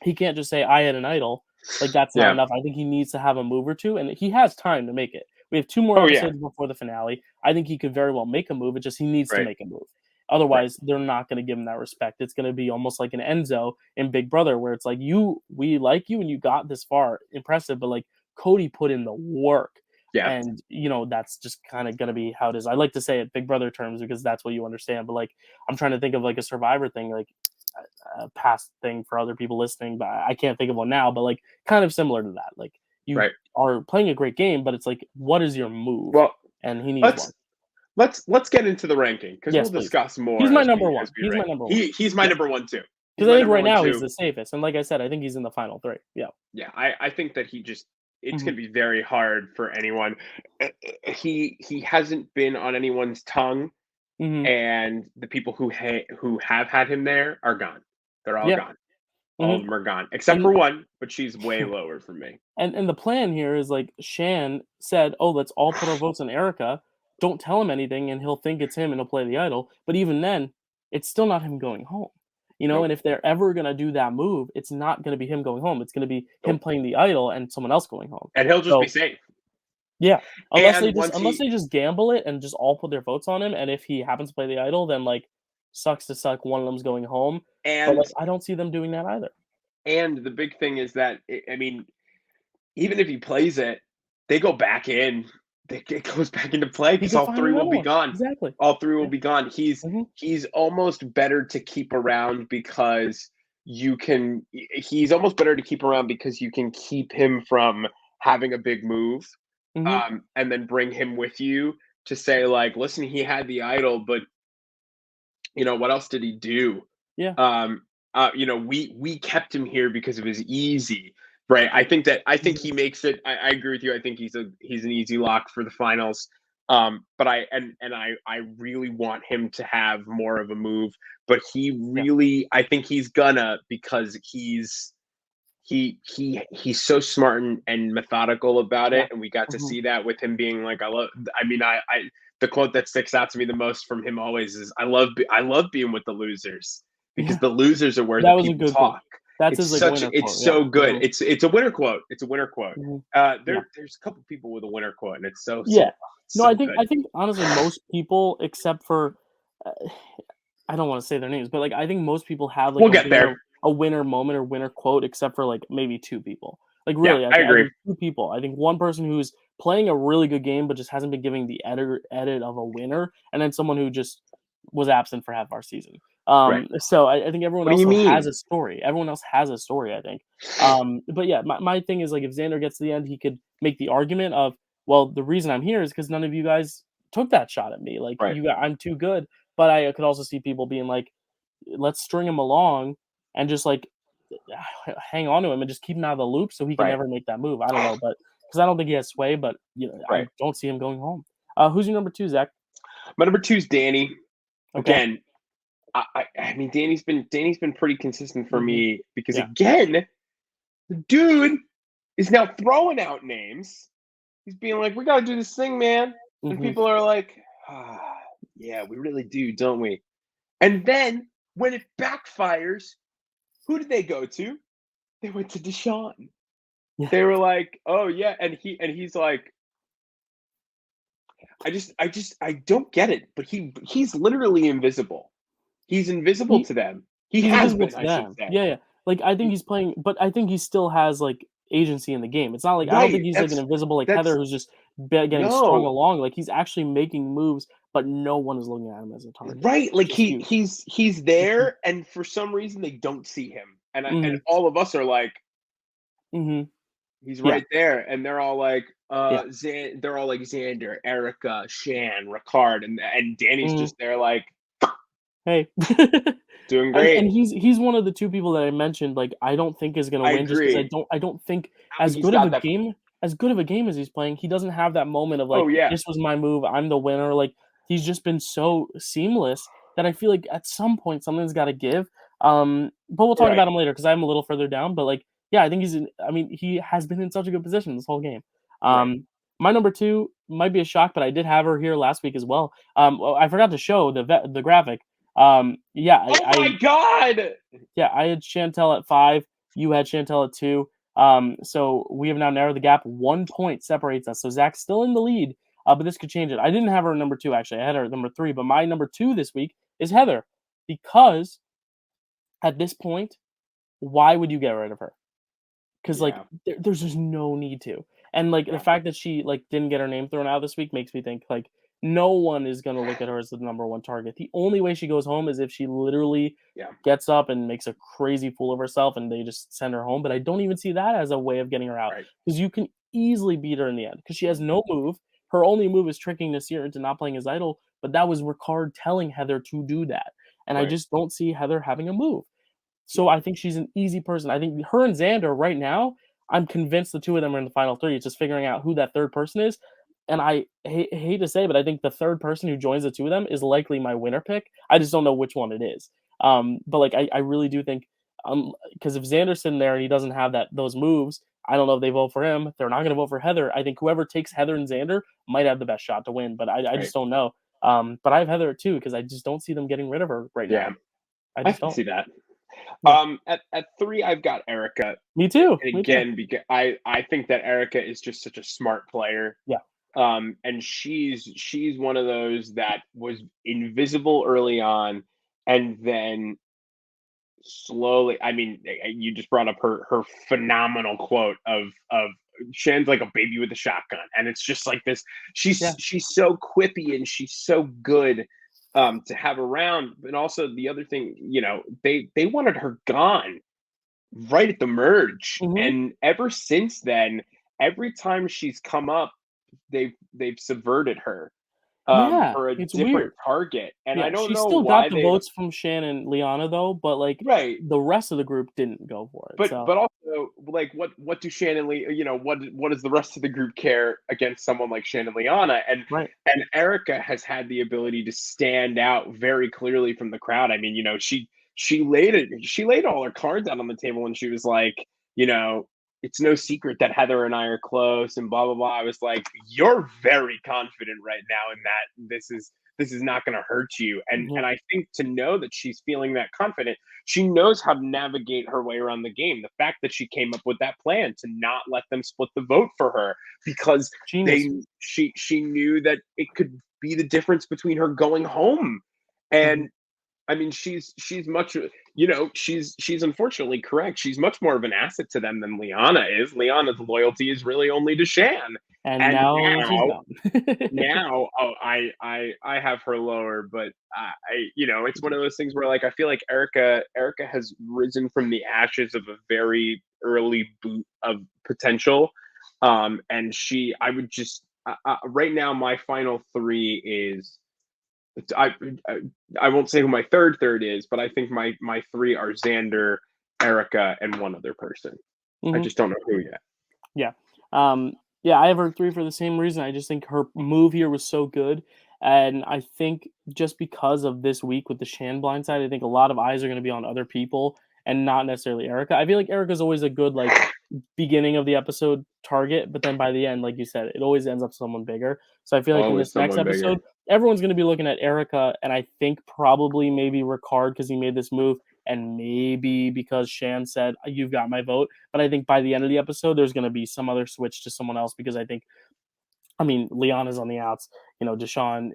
he can't just say I had an idol. Like that's not Yeah. enough. I think he needs to have a move or two, and he has time to make it. We have two more Oh yeah. episodes before the finale. I think he could very well make a move. It just he needs to Right. make a move. Right. Otherwise, they're not going to give him that respect. It's going to be almost like an Enzo in Big Brother, where it's like we like you and you got this far, impressive, but like Cody put in the work, Yeah. and that's just kind of going to be how it is. I like to say it Big Brother terms because that's what you understand. But like I'm trying to think of like a Survivor thing, like a past thing for other people listening, but I can't think of one now. But like kind of similar to that, like you Right. are playing a great game, but it's like what is your move? Well, And he needs one. let's let's get into the ranking because Yes, we'll please. discuss more He's my as number we one. He's my rank. number one. He's my Yeah. number one too. He's Because I my think number right one now too. he's the safest. And like I said, I think he's in the final three. Yeah. Yeah, I think that it's Mhm. going to be very hard for anyone. He hasn't been on anyone's tongue, Mhm. and the people who have had him there are gone. They're all Yeah. gone. All of Mhm. them are gone except And for one, but she's way lower for me. and the plan here is like Shan said, "Oh, let's all put our votes on Erica. Don't tell him anything, and he'll think it's him, and he'll play the idol." But even then, it's still not him going home. Nope. And if they're ever gonna do that move, it's not gonna be him going home. It's gonna be him Nope. playing the idol and someone else going home. And he'll just be So safe. yeah, And once unless he they just gamble it and just all put their votes on him, and if he happens to play the idol, then like sucks to suck, one of them's going home. But and like I don't see them doing that either. and the big thing is that I mean, even if he plays it, they go back in. It goes back into play He because could all find three will another be one. gone. Exactly. All three will Yeah. be gone. Mhm. He's almost better to keep around because you can. He's almost better to keep around because you can keep him from having a big move, Mhm. and then bring him with you to say like, listen, he had the idol, but what else did he do? Yeah. We kept him here because it was easy, right? I think Mhm. he makes it. I agree with you. I think he's an easy lock for the finals. But I really want him to have more of a move. But Yeah. I think he's gonna because he's so smart and methodical about Yeah. it, and we got to Mhm. see that with him being like, I love. I mean, I the quote that sticks out to me the most from him always is, I love being with the losers because Yeah. the losers are where the That was a people good quote. talk. That's his like winner It's quote. Yeah. so good. It's a winner quote. It's a winner quote. Mhm. Yeah. There's a couple people with a winner quote, and it's so Yeah. No, so good. I think honestly most people except for uh, I don't want to say their names, but like I think most people have like We'll get there. a winner moment or winner quote except for like maybe two people. Like Yeah, really, I I agree. think two people. I think one person who's playing a really good game but just hasn't been giving the edit of a winner, and then someone who just was absent for half our season. Right. So I think everyone What do else you has mean? a story. Everyone else has a story, I think. But yeah, my thing is like if Xander gets to the end, he could make the argument of, well, the reason I'm here is because none of you guys took that shot at me. Like Right. I'm too good. But I could also see people being like, let's string him along and just like hang on to him and just keep him out of the loop so he can Right. never make that move. I don't know, but because I don't think he has sway, but I Right. don't see him going home. Who's your number two, Zach? My number 2 is Danny. Okay. Again, I mean Danny's been pretty consistent for Mhm. me because Yeah. again, the dude is now throwing out names. He's being like, "We got to do this thing, man," and Mhm. people are like, "Yeah, we really do, don't we?" And then when it backfires, who did they go to? They went to Deshaun. Yeah. They were like, "Oh yeah," and he's like, I don't get it, but he's literally invisible. He's invisible He to them. He He's has invisible been, to I should them. say. Yeah, yeah. Like, I think He, he's playing but I think he still has, like, agency in the game. It's not like I don't think right. he's like an invisible, like, Heather That's who's just getting strung no. along. Like, he's actually making moves, but no one is looking at him as a target, Right. Like which is huge. he's Mhm. there and for some reason they don't see him. And Mhm. all of us are like, Mhm. he's Yeah. right there. And they're all like, Yeah. They're all like Xander, Erica, Shan, Ricard, and Danny's Mhm. just there like Hey. doing And great. he's one of the two people that I mentioned, like, I don't think is gonna I win just because agree. I don't think I don't think he's got that. as good of a game as he's playing, he doesn't have that moment of, Oh like, yeah. "This was my move, I'm the winner." Like, he's just been so seamless that I feel like at some point something's gotta give. But we'll talk Right. about him later because 'cause I'm a little further down, but, like, yeah, I think he has been in such a good position this whole game. Right. My number 2 might be a shock, but I did have her here last week as well. Well, I forgot to show the graphic. Yeah, Oh my god! I had Chantel at 5. You had Chantel at 2. So we have now narrowed the gap. 1 point separates us. So Zach's still in the lead, but this could change it. I didn't have her at number 2, actually. I had her at number 3, but my number 2 this week is Heather because at this point, why would you get rid of her? Because like Yeah. there's just no need to. And like the Yeah. fact that she like didn't get her name thrown out this week makes me think like no one is gonna look at her as the number one target. The only way she goes home is if she literally Yeah. gets up and makes a crazy fool of herself and they just send her home. But I don't even see that as a way of getting her out Right. because you can easily beat her in the end because she has no move. Her only move is tricking Nasir into not playing his idol, but that was Ricard telling Heather to do that. And I Right. just don't see Heather having a move. So Yeah. I think she's an easy person. I think her and Xander right now, I'm convinced the two of them are in the final three. It's just figuring out who that third person is. And I hate to say, but I think the third person who joins the two of them is likely my winner pick. I just don't know which one it is. But like I really do think because if Xander's sitting there and he doesn't have those moves, I don't know if they vote for him. They're not going to vote for Heather. I think whoever takes Heather and Xander might have the best shot to win. But I Right. just don't know. But I have Heather too because I just don't see them getting rid of her right Yeah. now. I I just can don't. see that. Yeah. At 3, I've got Erica. Me too. And Me too. again, because I think that Erica is just such a smart player. Yeah. And she's one of those that was invisible early on, and then slowly. I mean, you just brought up her phenomenal quote of Shan's like a baby with a shotgun, and it's just like this. Yeah. She's so quippy and she's so good to have around. And also the other thing, they wanted her gone right at the merge, Mhm. and ever since then, every time she's come up, they've subverted her Yeah, for a it's different weird. target, and I Yeah, don't she know still got why the they votes from Shan and Liana though, but, like, right. the rest of the group didn't go for it, so But also, like, what do Shannon Lee? What does the rest of the group care against someone like Shannon Liana? right. And Erica has had the ability to stand out very clearly from the crowd. I mean, she laid all her cards out on the table when she was like, you know, it's no secret that Heather and I are close and blah blah blah. I was like, you're very confident right now in that this is not going to hurt you. And Yeah. I think to know that she's feeling that confident, she knows how to navigate her way around the game. The fact that she came up with that plan to not let them split the vote for her because Genius. she knew that it could be the difference between her going home. Mhm. And I mean, she's much, she's unfortunately correct. She's much more of an asset to them than Liana is. Liana's loyalty is really only to Shan, And and now she's gone. now, I have her lower, but it's one of those things where like I feel like Erica has risen from the ashes of a very early boot of potential, and I would just right now my final three is I, I I won't say who my third is, but I think my three are Xander, Erica, and one other person. I Mhm. just don't know who yet. Yeah. Yeah, I have her 3 for the same reason. I just think her move here was so good, and I think just because of this week with the Shan blindside, I think a lot of eyes are gonna be on other people and not necessarily Erica. I feel like Erica's always a good, like, beginning of the episode target, but then by the end, like you said, it always ends up someone bigger. So I feel like in Always this next someone bigger. episode, everyone's gonna be looking at Erica, and I think probably maybe Ricard because he made this move, and maybe because Shan said, "You've got my vote." But I think by the end of the episode, there's going to be some other switch to someone else because I mean, Liana's on the outs. Deshaun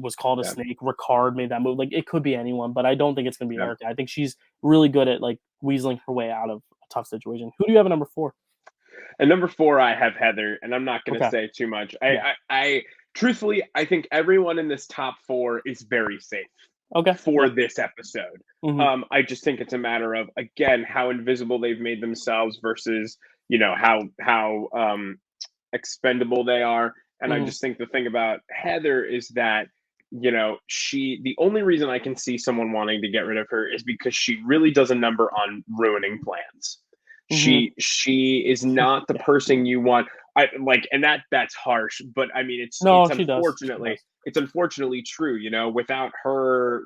was called a Yeah. snake. Ricard made that move. Like, it could be anyone, but I don't think it's going to be Yeah. Erica. I think she's really good at, like, weaseling her way out of a tough situation. Who do you have at number 4? And number four, I have Heather, and I'm not going to Okay. say too much. Yeah. I truthfully, I think everyone in this top four is very safe Okay. for Yeah. this episode. Hmm. I just think it's a matter of again how invisible they've made themselves versus how expendable they are. And I Hmm. just think the thing about Heather is that the only reason I can see someone wanting to get rid of her is because she really does a number on ruining plans. Hmm. She is not the Yeah. person you want. I like, and that's harsh, but I mean, No, she does. She does. it's unfortunately true. Without her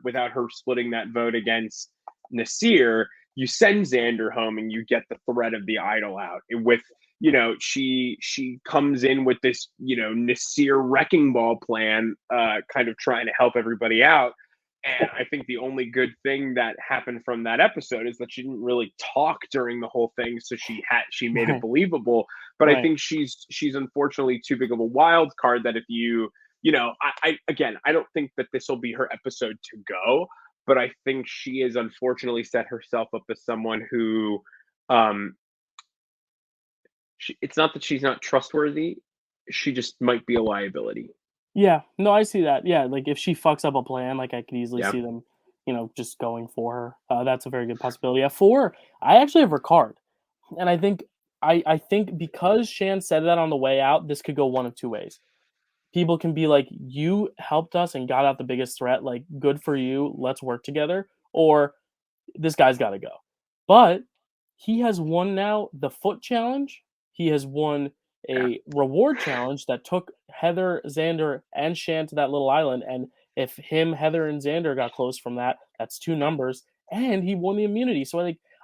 splitting that vote against Nasir, you send Xander home and you get the threat of the idol out. With she comes in with this Nasir wrecking ball plan, kind of trying to help everybody out. And I think the only good thing that happened from that episode is that she didn't really talk during the whole thing, so she made it Right. believable. But I Right. think she's unfortunately too big of a wild card that if I don't think that this will be her episode to go, but I think she has unfortunately set herself up as someone who, um, it's not that she's not trustworthy, she just might be a liability. Yeah, no, I see that. Yeah, like if she fucks up a plan, like I could easily Yeah. see them, just going for her. That's a very good possibility. At 4, I actually have Ricard, and I think because Shan said that on the way out, this could go one of two ways. People can be like, "You helped us and got out the biggest threat. Like, good for you. Let's work together." Or this guy's got to go. But he has won now the foot challenge. He has won Yeah. a reward challenge that took Heather, Xander, and Shan to that little island. And if him, Heather, and Xander got close from that, that's 2 numbers. And he won the immunity. So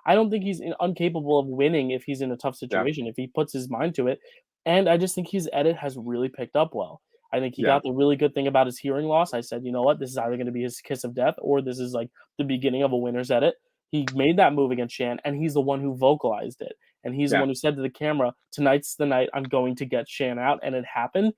I don't think he's incapable of winning if he's in a tough Yeah. situation, if he puts his mind to it. And I just think his edit has really picked up well. I think he Yeah. got the really good thing about his hearing loss. I said, you know what, this is either going to be his kiss of death or this is like the beginning of a winner's edit. He made that move against Shan, and he's the one who vocalized it. And he's the Yeah. one who said to the camera, "Tonight's the night I'm going to get Shan out," and it happened.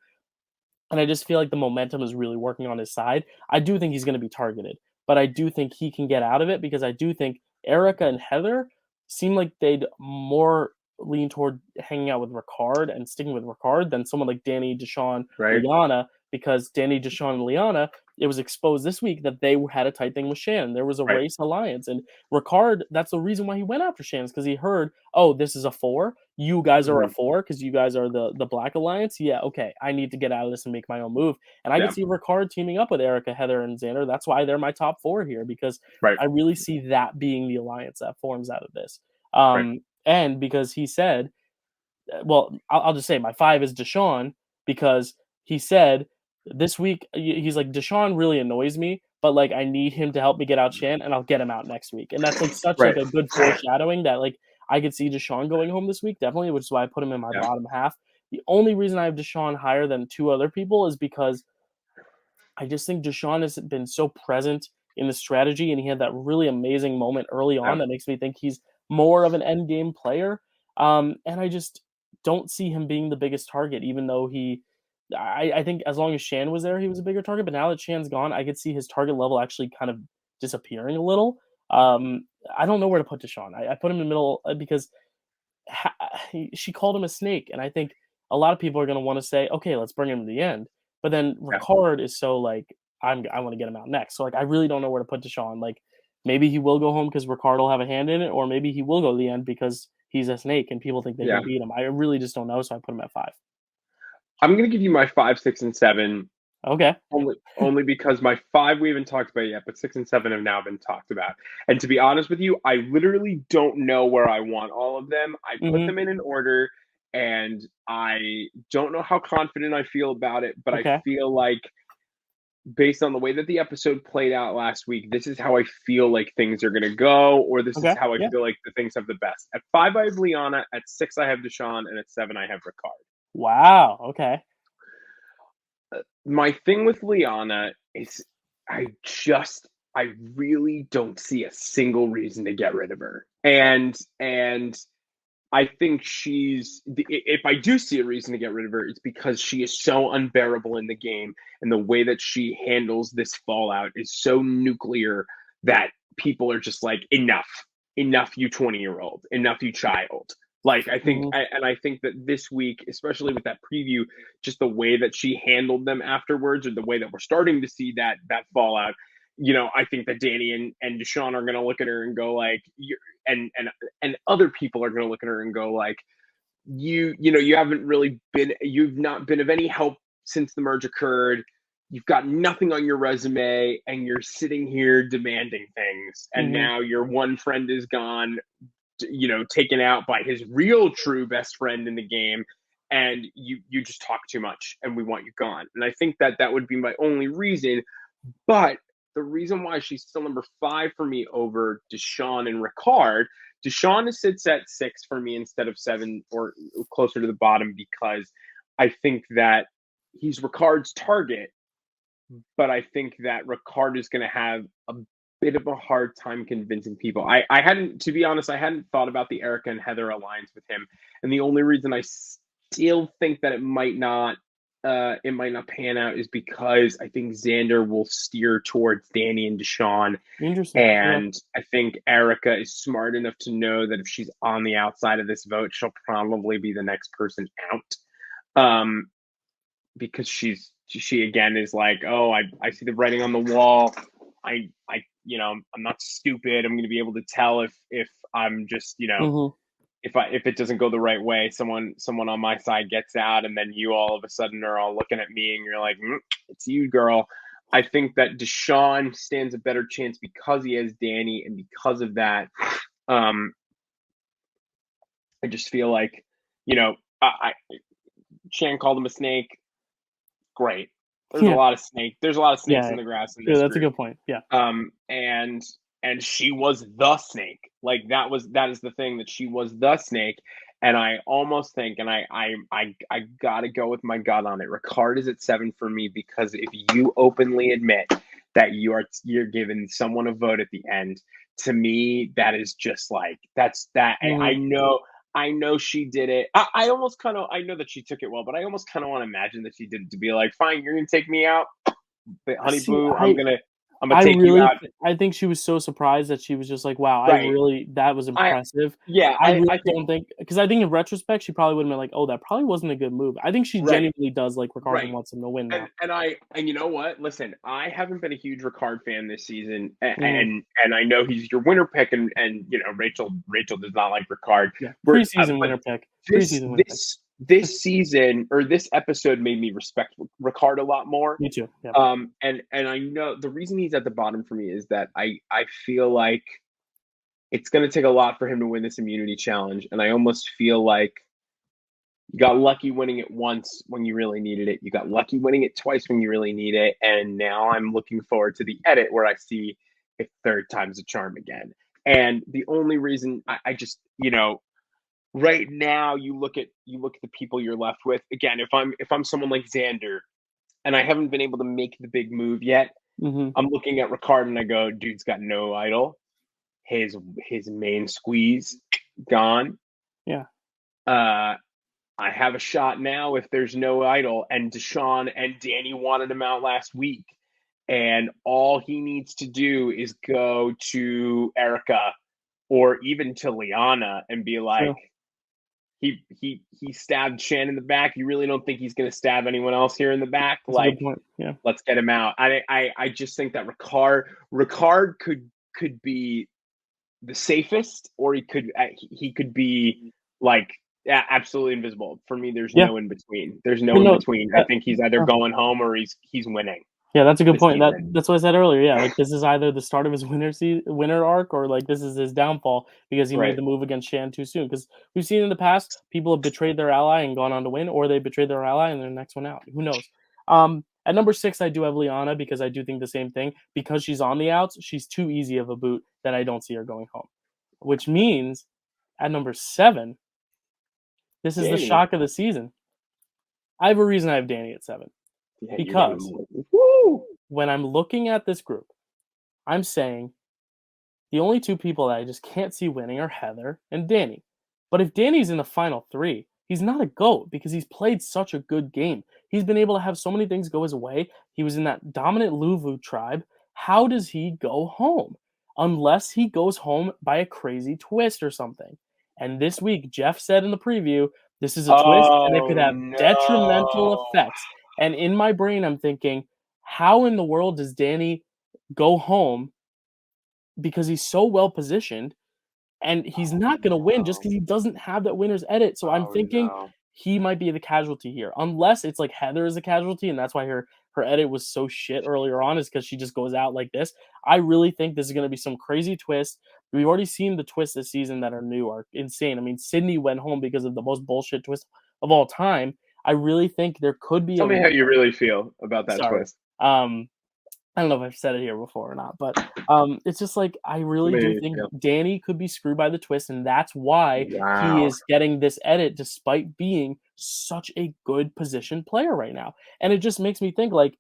And I just feel like the momentum is really working on his side. I do think he's going to be targeted, but I do think he can get out of it because I do think Erica and Heather seem like they'd more lean toward hanging out with Ricard and sticking with Ricard than someone like Danny, Deshawn, Right. Liana, because Danny, Deshawn, and Liana, it was exposed this week that they had a tight thing with Shan. There was a Right. race alliance. And Ricard, that's the reason why he went after Shan, because he heard, oh, this is a 4. You guys are a Mhm. 4 because you guys are the Black Alliance. Yeah, okay. I need to get out of this and make my own move. And I Yeah. could see Ricard teaming up with Erica, Heather, and Xander. That's why they're my top 4 here because Right. I really see that being the alliance that forms out of this. Right. And because he said, well, I'll just say my 5 is Deshaun because he said this week he's like Deshaun really annoys me, but like I need him to help me get out Shan, and I'll get him out next week. And that's like such like Right. a good foreshadowing that like I could see Deshaun going home this week definitely, which is why I put him in my Yeah. bottom half. The only reason I have Deshaun higher than 2 other people is because I just think Deshaun has been so present in the strategy, and he had that really amazing moment early Yeah. on that makes me think he's more of an end game player. And I just don't see him being the biggest target, even though I think as long as Shan was there, he was a bigger target. But now that Shan's gone, I could see his target level actually kind of disappearing a little. Um, I don't know where to put Deshaun. I put him in the middle because ha- she called him a snake, and I think a lot of people are going to want to say, okay, let's bring him to the end. But then Yeah. Ricard is so like, I want to get him out next. So like, I really don't know where to put Deshaun. Like, maybe he will go home because Ricard will have a hand in it, or maybe he will go to the end because he's a snake and people think they Yeah. can beat him. I really just don't know, so I put him at 5. I'm gonna give you my 5, 6, and 7 Okay. only because my 5 we haven't talked about yet, but 6 and 7 have now been talked about. And to be honest with you, I literally don't know where I want all of them. I put Hmm. them in an order, and I don't know how confident I feel about it, but I Okay. feel like based on the way that the episode played out last week, this is how I feel like things are gonna go, or this is Okay. how I Yeah. feel like the things have the best. At 5, I have Liana. At 6, I have Deshaun, and at 7, I have Ricard. Wow. Okay. My thing with Liana is I just I really don't see a single reason to get rid of her. And I think if I do see a reason to get rid of her, it's because she is so unbearable in the game, and the way that she handles this fallout is so nuclear that people are just like, enough, you 20-year-old, enough, you child. Like Hmm. I think that this week, especially with that preview, just the way that she handled them afterwards, or the way that we're starting to see that fallout. I think that Danny and Deshaun are going to look at her and go like, and other people are going to look at her and go like, you've not been of any help since the merge occurred. You've got nothing on your resume, and you're sitting here demanding things, and Hmm. now your one friend is gone, taken out by his real true best friend in the game, and you just talk too much, and we want you gone. And I think that would be my only reason. But the reason why she's still number 5 for me over Deshaun and Ricard, Deshaun sits at 6 for me instead of 7, or closer to the bottom, because I think that he's Ricard's target, but I think that Ricard is going to have a bit of a hard time convincing people. I hadn't, to be honest, I hadn't thought about the Erica and Heather alliance with him, and the only reason I still think that it might not pan out is because I think Xander will steer towards Danny and Deshaun, Interesting. Okay. and I think Erica is smart enough to know that if she's on the outside of this vote, she'll probably be the next person out. Because she again is like, oh, I see the writing on the wall. I'm not stupid. I'm going to be able to tell if I'm just Hmm. if it doesn't go the right way, someone on my side gets out, and then you all of a sudden are all looking at me, and you're like, it's you, girl. I think that Deshaun stands a better chance because he has Danny, and because of that, um, I just feel like, Shan called him a snake. Great. There's a Yeah. lot of snake. There's a lot of snakes Yeah. in the grass in Yeah. this That's a group. good point. Yeah. And she was the snake. Like that is the thing, that she was the snake. And I almost think, and I gotta go with my gut on it. Ricard is at 7 for me, because if you openly admit that you're giving someone a vote at the end, to me that is just like, that's that. Hmm. I know she did it. I almost kind of, I know that she took it well, but I almost kind of want to imagine that she did it to be like, fine, you're gonna take me out, but honey See, boo, I'm gonna take you out. I think she was so surprised that she was just like, "Wow, Right. that was I impressive." Yeah, I really I think, don't think, because I think in retrospect, she probably would've been like, "Oh, that probably wasn't a good move." I think she right, genuinely does like Ricard and right. wants him to win now. And you know what? Listen, I haven't been a huge Ricard fan this season, Mhm. and I know he's your winner pick, and Rachel does not like Ricard. Yeah. But Preseason winner pick. this Preseason winner pick. this season, or this episode, made me respect Ricard a lot more. Me too. Yeah. And I know the reason he's at the bottom for me is that I feel like it's going to take a lot for him to win this immunity challenge, and I almost feel like you got lucky winning it once when you really needed it. You got lucky winning it twice when you really need it, and now I'm looking forward to the edit where I see if third time's a charm again. And the only reason I just, right now, you look at the people you're left with. Again, if I'm someone like Xander, and I haven't been able to make the big move yet. Hmm. I'm looking at Ricard and I go, dude's got no idol. His main squeeze gone. Yeah. Uh, I have a shot now if there's no idol. And Deshaun and Danny wanted him out last week. And all he needs to do is go to Erica or even to Liana and be like, True. he stabbed Shan in the back. You really don't think he's going to stab anyone else here in the back? That's a good Like, point. Yeah. let's get him out. I just think that Ricard could be the safest, or he could be like absolutely invisible. For me, there's Yeah. no in between. There's no You in know, between. I think he's either going home or he's winning yeah, that's a good the point. season. That's what I said earlier. Yeah, like this is either the start of his winner arc, or like this is his downfall because he made Right. the move against Shan too soon. Because we've seen in the past, people have betrayed their ally and gone on to win, or they betrayed their ally and they're the next one out. Who knows? At number 6, I do have Liana because I do think the same thing. Because she's on the outs, she's too easy of a boot that I don't see her going home. Which means at number 7, this is the Danny. shock of the season. I have a reason I have Danny at 7. Yeah, Because woo! when I'm looking at this group, I'm saying the only 2 people that I just can't see winning are Heather and Danny. But if Danny's in the final 3, he's not a GOAT because he's played such a good game. He's been able to have so many things go his way. He was in that dominant Luvu tribe. How does he go home? Unless he goes home by a crazy twist or something. And this week, Jeff said in the preview, this is a twist and it could Oh have detrimental no! effects. And in my brain, I'm thinking, how in the world does Danny go home because he's so well positioned and he's Oh not going to win just no! because he doesn't have that winner's edit. So I'm Oh thinking no! he might be the casualty here, unless it's like Heather is the casualty, and that's why her edit was so shit earlier on, is because she just goes out like this. I really think this is going to be some crazy twist. We've already seen the twists this season that are new are insane. I mean, Sydney went home because of the most bullshit twist of all time. I really think there could be Tell a me how you really feel about that sorry. twist. I don't know if I've said it here before or not, but it's just like I Tell really me how do you think feel. Danny could be screwed by the twist, and that's why he Wow. is getting this edit despite being such a good position player right now. And it just makes me think like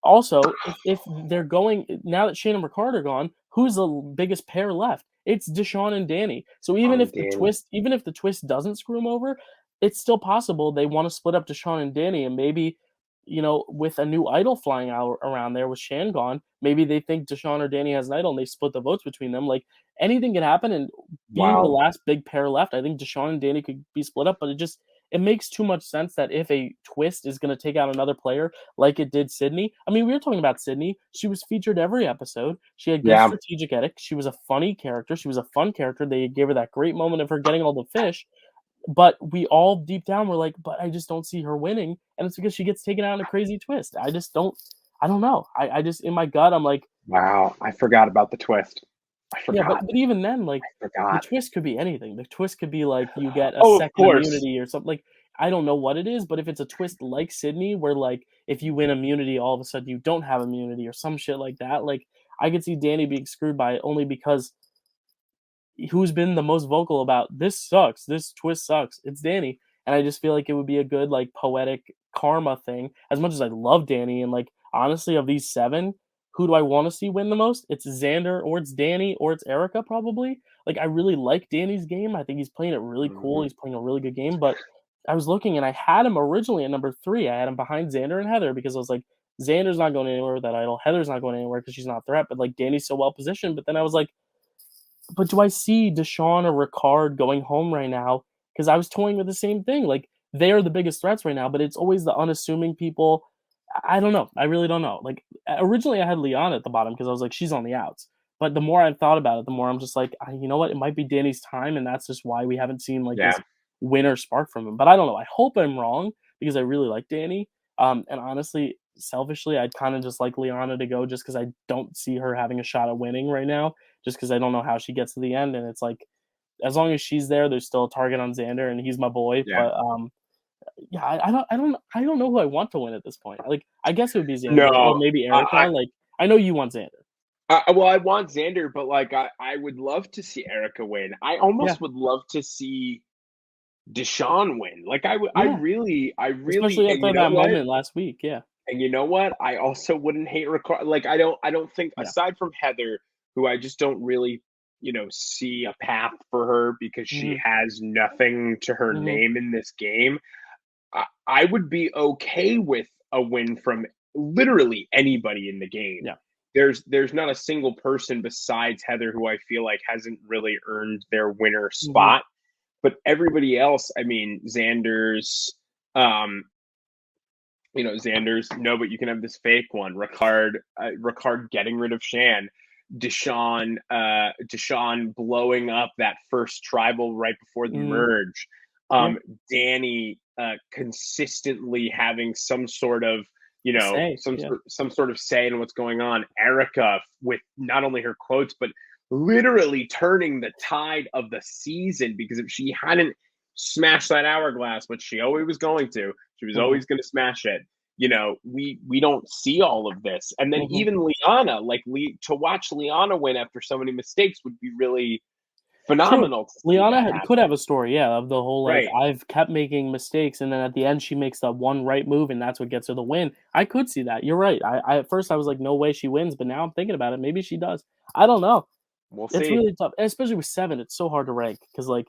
also if they're going now that Shane and Ricard are gone, who's the biggest pair left? It's Deshaun and Danny. So On and Danny. even if the twist doesn't screw him over, it's still possible they want to split up Deshaun and Danny, and maybe with a new idol flying out around there with Shan gone, maybe they think Deshaun or Danny has an idol and they split the votes between them. Like anything can happen, and being the Wow. last big pair left, I think Deshaun and Danny could be split up, but it makes too much sense that if a twist is going to take out another player like it did Sydney. I mean, we were talking about Sydney. She was featured every episode. She had good Yeah. strategic ethics. She was a funny character. She was a fun character. They gave her that great moment of her getting all the fish. But we all deep down were like, but I just don't see her winning. And it's because she gets taken out in a crazy twist. I don't know. I just, in my gut, I'm like, Wow. I forgot about the twist. I yeah, forgot. but even then, like, I the forgot. twist could be anything. The twist could be like you get a Oh, of second course. immunity or something. Like I don't know what it is, but if it's a twist like Sydney, where like if you win immunity, all of a sudden you don't have immunity or some shit like that, like I could see Danny being screwed by it only because who's been the most vocal about this sucks, this twist sucks. It's Danny, and I just feel like it would be a good like poetic karma thing. As much as I love Danny, and like honestly, of these 7, who do I want to see win the most? It's Xander, or it's Danny, or it's Erica probably. Like I really like Danny's game. I think he's playing it really cool. Mhm. He's playing a really good game. But I was looking and I had him originally at number 3. I had him behind Xander and Heather because I was like, Xander's not going anywhere with that idol. Heather's not going anywhere because she's not a threat. But like Danny's so well positioned. But then I was like, but do I see Deshaun or Ricard going home right now? Because I was toying with the same thing. Like they're the biggest threats right now, but it's always the unassuming people. I don't know. I really don't know. Like originally, I had Liana at the bottom because I was like, she's on the outs. But the more I've thought about it, the more I'm just like, you know what? It might be Danny's time, and that's just why we haven't seen like Yeah. this winner spark from him. But I don't know. I hope I'm wrong because I really like Danny. And honestly, selfishly, I'd kind of just like Liana to go just because I don't see her having a shot at winning right now just because I don't know how she gets to the end. And it's like, as long as she's there, there's still a target on Xander, and he's my boy. Yeah. But yeah, I don't know who I want to win at this point. Like, I guess it would be Xander or No. maybe Erica. Like, I know you want Xander. Well, I want Xander, but like I would love to see Erica win. I Yeah, almost would love to see Deshaun win. Like I yeah. really, Especially and you after know that what? moment last week. Yeah, And you know what? I also wouldn't hate Ricard. Like I don't think Yeah. aside from Heather, who I just don't really, see a path for her because she Hmm. has nothing to her Hmm. name in this game. I would be okay with a win from literally anybody in the game. Yeah. There's not a single person besides Heather who I feel like hasn't really earned their winner Hmm. spot. But everybody else, I mean, um, Xander's, no, but you can have this fake one. Ricard getting rid of Shan, Deshaun blowing up that first tribal right before the Hmm. merge, Yeah. Danny consistently having some sort of Say. Yeah. some sort of say in what's going on. Erica with not only her quotes but literally turning the tide of the season, because if she hadn't smashed that hourglass, which she always was going to, she was Hmm. always going to smash it. We don't see all of this, and then Hmm. even Liana, to watch Liana win after so many mistakes would be really True. phenomenal to see Liana that could have happen. a story, yeah, of the whole like Right. I've kept making mistakes, and then at the end she makes that one right move, and that's what gets her the win. I could see that. You're right. I at first I was like, no way she wins, but now I'm thinking about it. Maybe she does. I don't know. We'll It's see. really tough, especially with 7. It's so hard to rank because like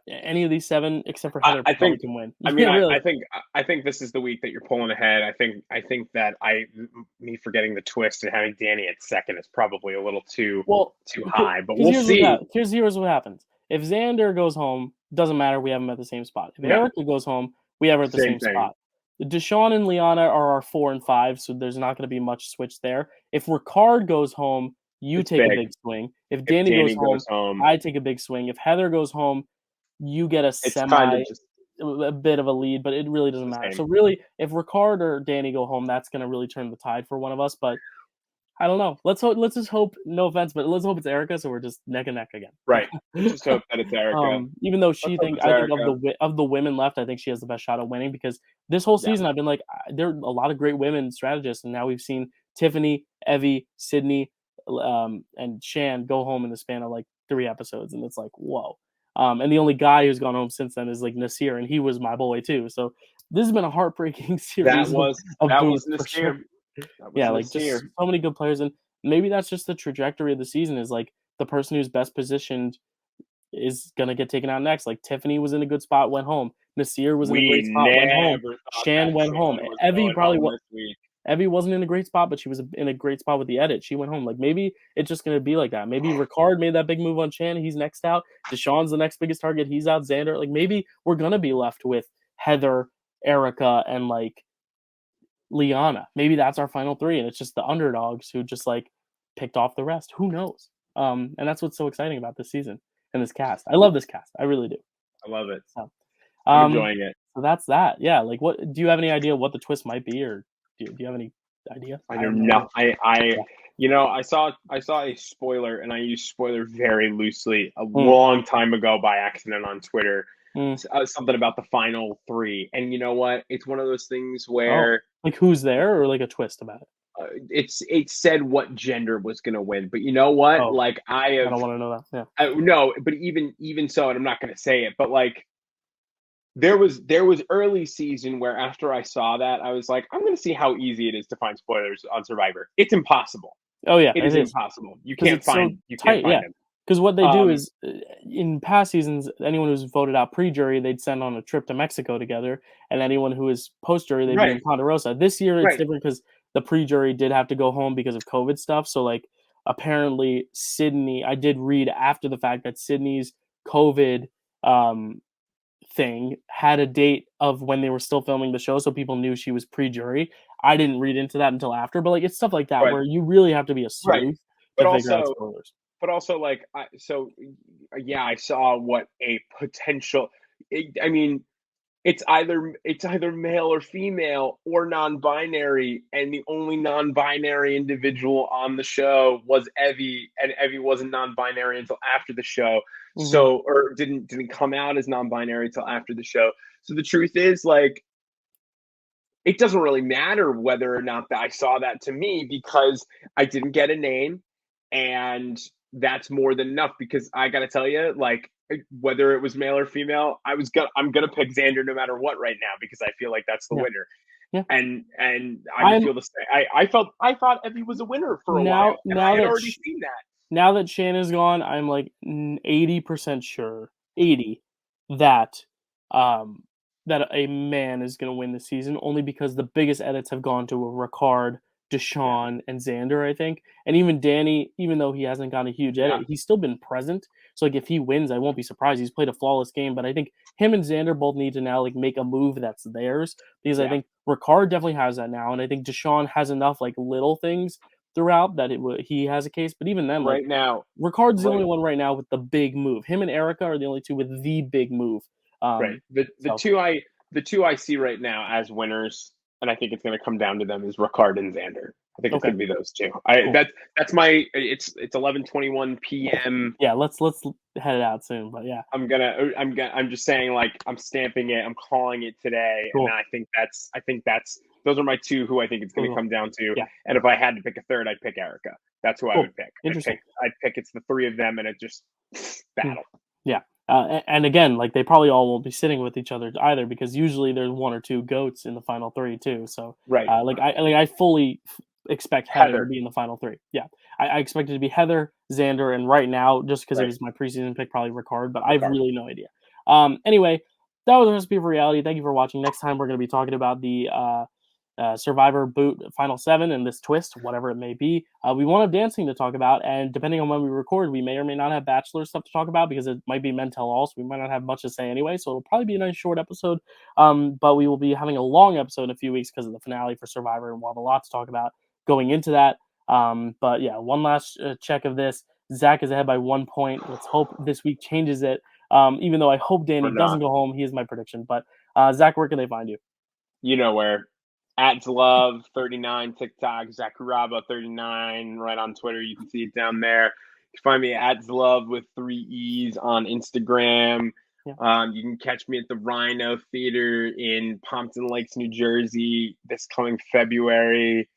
any of these 7 except for Heather I probably think. can win. I mean, Yeah, really. I think this is the week that you're pulling ahead. I think that me forgetting the twist and having Danny at second is probably a little Well, too high, but because we'll see. here's what happens. If Xander goes home, doesn't matter. We have him at the same spot. If No, Erica goes home, we have her at the same same thing. spot. Deshaun and Liana are our 4 and 5, so there's not going to be much switch there. If Ricard goes home, you It's take a big. big swing. If If Danny goes Danny home, goes home, I take a big swing. If Heather goes home, you get a it's kind of semi just a bit of a lead, but it really doesn't the matter. same. So really, if Ricard or Danny go home, that's going to really turn the tide for one of us. But I don't know. Let's hope. Let's just hope. No offense, but let's hope it's Erica, so we're just neck and neck again. Right. Let's just hope that it's Erica. Even though Let's hope it's I think Erica. of the women left, I think she has the best shot at winning because this whole Yeah. season I've been like, there are a lot of great women strategists, and now we've seen Tiffany, Evie, Sydney, and Shan go home in the span of like 3 episodes, and it's like whoa. And the only guy who's gone home since then is like Nasir, and he was my boy too. So this has been a heartbreaking That series was of that Booth was for sure. Nasir. That was Yeah, like just Nasir. so many good players, and maybe that's just the trajectory of the season is like the person who's best positioned is gonna get taken out next. Like Tiffany was in a good spot, went home. Nasir was in a We great spot, went home. never thought Shan that went home. Shan was going home this week. Evie wasn't in a great spot, but she was in a great spot with the edit. She went home. Like maybe it's just gonna be like that. Maybe Ricard made that big move on Shan. He's next out. Deshaun's the next biggest target. He's out. Xander. Like maybe we're gonna be left with Heather, Erica, and like Liana. Maybe that's our final 3, and it's just the underdogs who just like picked off the rest. Who knows? And that's what's so exciting about this season and this cast. I love this cast. I really do. I love it. So, I'm um, enjoying it. so that's that. Yeah. Like, what do you have any idea what the twist might be, or do you have any idea? I I know have no idea. nothing. I Yeah. I saw a spoiler, and I use spoiler very loosely a Mm, long time ago by accident on Twitter. mm. Something about the final 3, and you know what? It's one of those things Oh, where like who's there, or like a twist about it? it said what gender was going to win, but you know what? Oh, Like I don't want to know that. Yeah. no, but even so, and I'm not going to say it, but like there was early season where after I saw that, I was like, I'm going to see how easy it is to find spoilers on Survivor. It's impossible. Oh yeah, It it is is impossible. because it's so You can't tight. Yeah. find them. Because what they do Um, is, in past seasons, anyone who's voted out pre-jury, they'd send on a trip to Mexico together, and anyone who is post-jury, they'd be in right, Ponderosa. This year, it's right. different because the pre-jury did have to go home because of COVID stuff. So, like, apparently, Sydney, I did read after the fact that Sydney's COVID um, thing had a date of when they were still filming the show, so people knew she was pre-jury. I didn't read into that until after, but like, it's stuff like that But where you really have to be a right, sleuth but to figure out also spoilers. like yeah, I saw what a potential. I mean, it's either male or female or non-binary, and the only non-binary individual on the show was Evie, and Evie wasn't non-binary until after the show. Hmm. So, or didn't come out as non-binary until after the show. So the truth is, like, it doesn't really matter whether or not that I saw that to me, because I didn't get a name, and that's more than enough. Because I got to tell you, like, whether it was male or female, I'm gonna pick Xander no matter what right now, because I feel like that's the Yeah. winner. Yeah. And I I'm feel the same. I thought Evie was a winner for a while, now and I now had that already seen that. now that Shannon's gone, I'm like 80% sure, 80, that um that a man is going to win the season only because the biggest edits have gone to Ricard, Yeah, Deshaun, and Xander, I think. And even Danny, even though he hasn't gotten a huge edit, yeah, he's still been present. So like if he wins, I won't be surprised. He's played a flawless game, but I think him and Xander both need to now like make a move that's theirs because I yeah. think Ricard definitely has that now, and I think Deshaun has enough like little things throughout that he has a case. But even then, like Right now, Ricard's the right, only one right now with the big move. Him and Erica are the only two with the big move. right. So The two I see right now as winners, and I think it's going to come down to them is Ricard and Xander. I think it's okay, going to be those two. I cool. that's my. It's 11:21 p.m. Yeah, let's head it out soon. But yeah, I'm just saying, like, I'm stamping it. I'm calling it today, and cool, I think that's those are my two who I think it's cool, going to cool. come down to. Yeah, And if I had to pick a third, I'd pick Erica. That's who I cool. would pick. Interesting. I'd pick it's the three of them, and it just Hmm. battle. Yeah. And again, like they probably all won't be sitting with each other either because usually there's one or two goats in the final three too. So Right, I fully expect Heather to Heather. be in the final three. Yeah, I expect it to be Heather, Xander, and right now just because it Right, was my preseason pick, probably Ricard. But I've Ricard. really no idea. Anyway, that was a recipe for reality. Thank you for watching. Next time we're going to be talking about the Survivor Boot Final Seven and this twist, whatever it may be. We won't have dancing to talk about, and depending on when we record, we may or may not have Bachelor stuff to talk about because it might be Mentel also. We might not have much to say anyway, so it'll probably be a nice short episode. But we will be having a long episode in a few weeks because of the finale for Survivor, and we'll have a lot to talk about going into that. But yeah, one last check of this. Zach is ahead by 1 point. Let's hope this week changes it. Even though I hope Or Danny doesn't not. go home, he is my prediction. But Zach, where can they find you? You know where. At Love 39 TikTok, Zakuraba 39 right on Twitter. You can see it down there. You can find me at Love with 3 E's on Instagram. Yeah. You can catch me at the Rhino Theater in Pompton Lakes, New Jersey this coming February,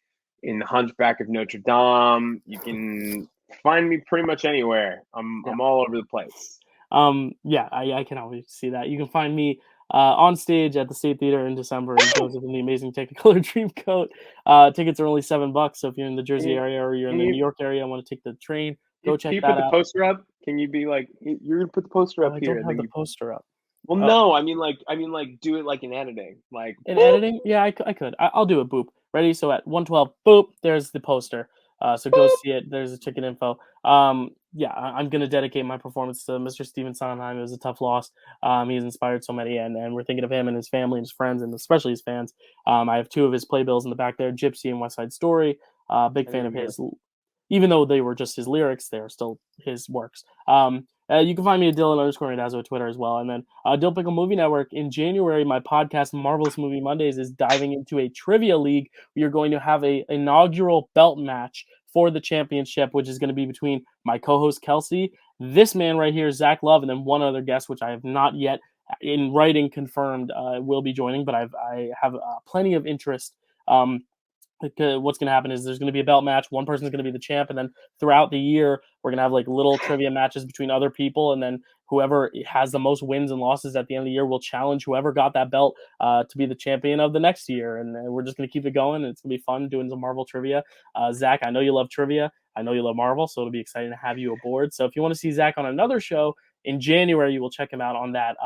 in the Hunchback of Notre Dame. You can find me pretty much anywhere. Yeah. I'm all over the place. Yeah, I can always see that. You can find me on stage at the State Theater in December in Joseph and the Amazing Technicolor Dreamcoat. Tickets are only $7, so if you're in the Jersey Can area or you're in can the New you York area and want to take the train, go can check you put that the out. poster up? Can you be like, you're gonna put the poster Oh, up I here, don't and have then the you. poster up. Well, Oh, no, I mean, like, do it like in editing, like, in boop, editing? Yeah, I could. I'll do it. Boop. Ready? So at 112, boop. There's the poster. So go boop. see it. There's the ticket info. Yeah, I'm gonna dedicate my performance to Mr. Steven Sondheim. It was a tough loss. He's inspired so many, and we're thinking of him and his family and his friends, and especially his fans. I have two of his playbills in the back there, Gypsy and West Side Story. Big I fan didn't of hear. his. Even though they were just his lyrics, they're still his works. You can find me at Dylan_Randazzo at Twitter as well. And then Dill Pickle Movie Network. In January, my podcast, Marvelous Movie Mondays, is diving into a trivia league. We are going to have a inaugural belt match for the championship, which is going to be between my co-host Kelsey, this man right here, Zach Love, and then one other guest, which I have not yet in writing confirmed will be joining, but I have plenty of interest. What's going to happen is there's going to be a belt match. One person's going to be the champ, and then throughout the year, we're going to have like little trivia matches between other people, and then whoever has the most wins and losses at the end of the year will challenge whoever got that belt to be the champion of the next year. And we're just going to keep it going, and it's going to be fun doing some Marvel trivia. Zach, I know you love trivia. I know you love Marvel, so it'll be exciting to have you aboard. So if you want to see Zach on another show in January, you will check him out on that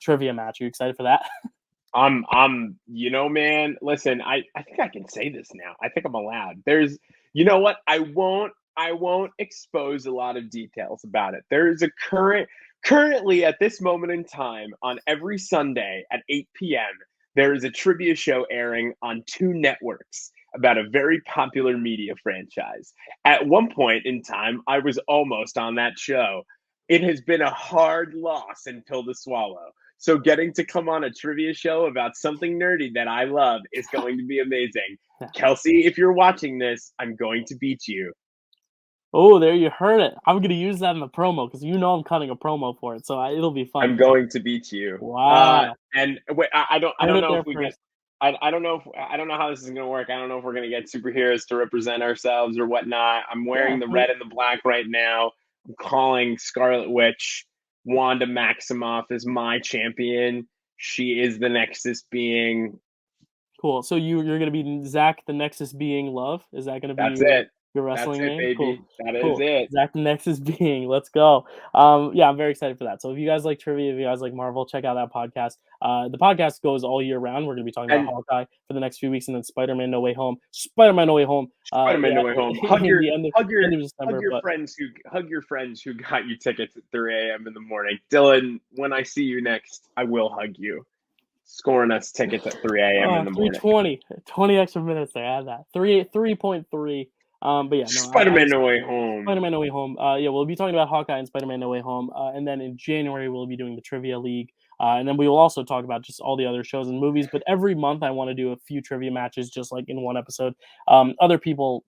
trivia match. Are you excited for that? You know, man, listen, I think I can say this now. I think I'm allowed. You know what? I won't expose a lot of details about it. There is a currently at this moment in time on every Sunday at 8 p.m. There is a trivia show airing on two networks about a very popular media franchise. At one point in time, I was almost on that show. It has been a hard loss and pill to swallow. So getting to come on a trivia show about something nerdy that I love is going to be amazing. Kelsey, if you're watching this, I'm going to beat you. Oh, there you heard it. I'm gonna use that in the promo because you know I'm cutting a promo for it, so it'll be fun. I'm going to beat you. Wow, And wait, I heard don't it know there if we get. first. I don't know if I don't know how this is going to work. I don't know if we're going to get superheroes to represent ourselves or whatnot. I'm Yeah, wearing the I mean, red and the black right now. I'm calling Scarlet Witch. Wanda Maximoff is my champion. She is the Nexus being. Cool. So you're gonna be Zach the Nexus Being Love. Is that gonna be That's your it. That's wrestling it, name? Cool. baby. That is Cool. it. Zach the Nexus Being. Let's go. Yeah, I'm very excited for that. So if you guys like trivia, if you guys like Marvel, check out that podcast. The podcast goes all year round. We're gonna be talking about And Hawkeye for the next few weeks, and then Spider-Man No Way Home. Spider-Man No Way Home. Spider-Man Yeah, No Way Home. in the end of Hug your end of December. But hug your friends who got you tickets at 3 a.m. in the morning. Dylan, when I see you next, I will hug you. Scoring us tickets at 3 a.m. in the morning. 320, 20 extra minutes there. I had that 3.3. But yeah, no, Spider-Man No Way Home. Spider-Man No Way Home. Yeah, we'll be talking about Hawkeye and Spider-Man No Way Home. And then in January, we'll be doing the Trivia League. And then we will also talk about just all the other shows and movies. But every month, I want to do a few trivia matches, just like in one episode. Other people,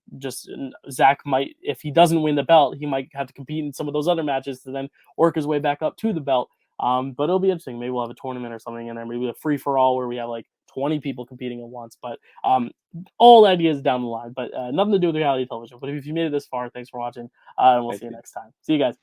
Zach might, if he doesn't win the belt, he might have to compete in some of those other matches to then work his way back up to the belt. But it'll be interesting. Maybe we'll have a tournament or something in there. Maybe a free for all where we have like 20 people competing at once. But all ideas down the line. But nothing to do with reality television. But if you made it this far, thanks for watching. And we'll see you next time. See you guys.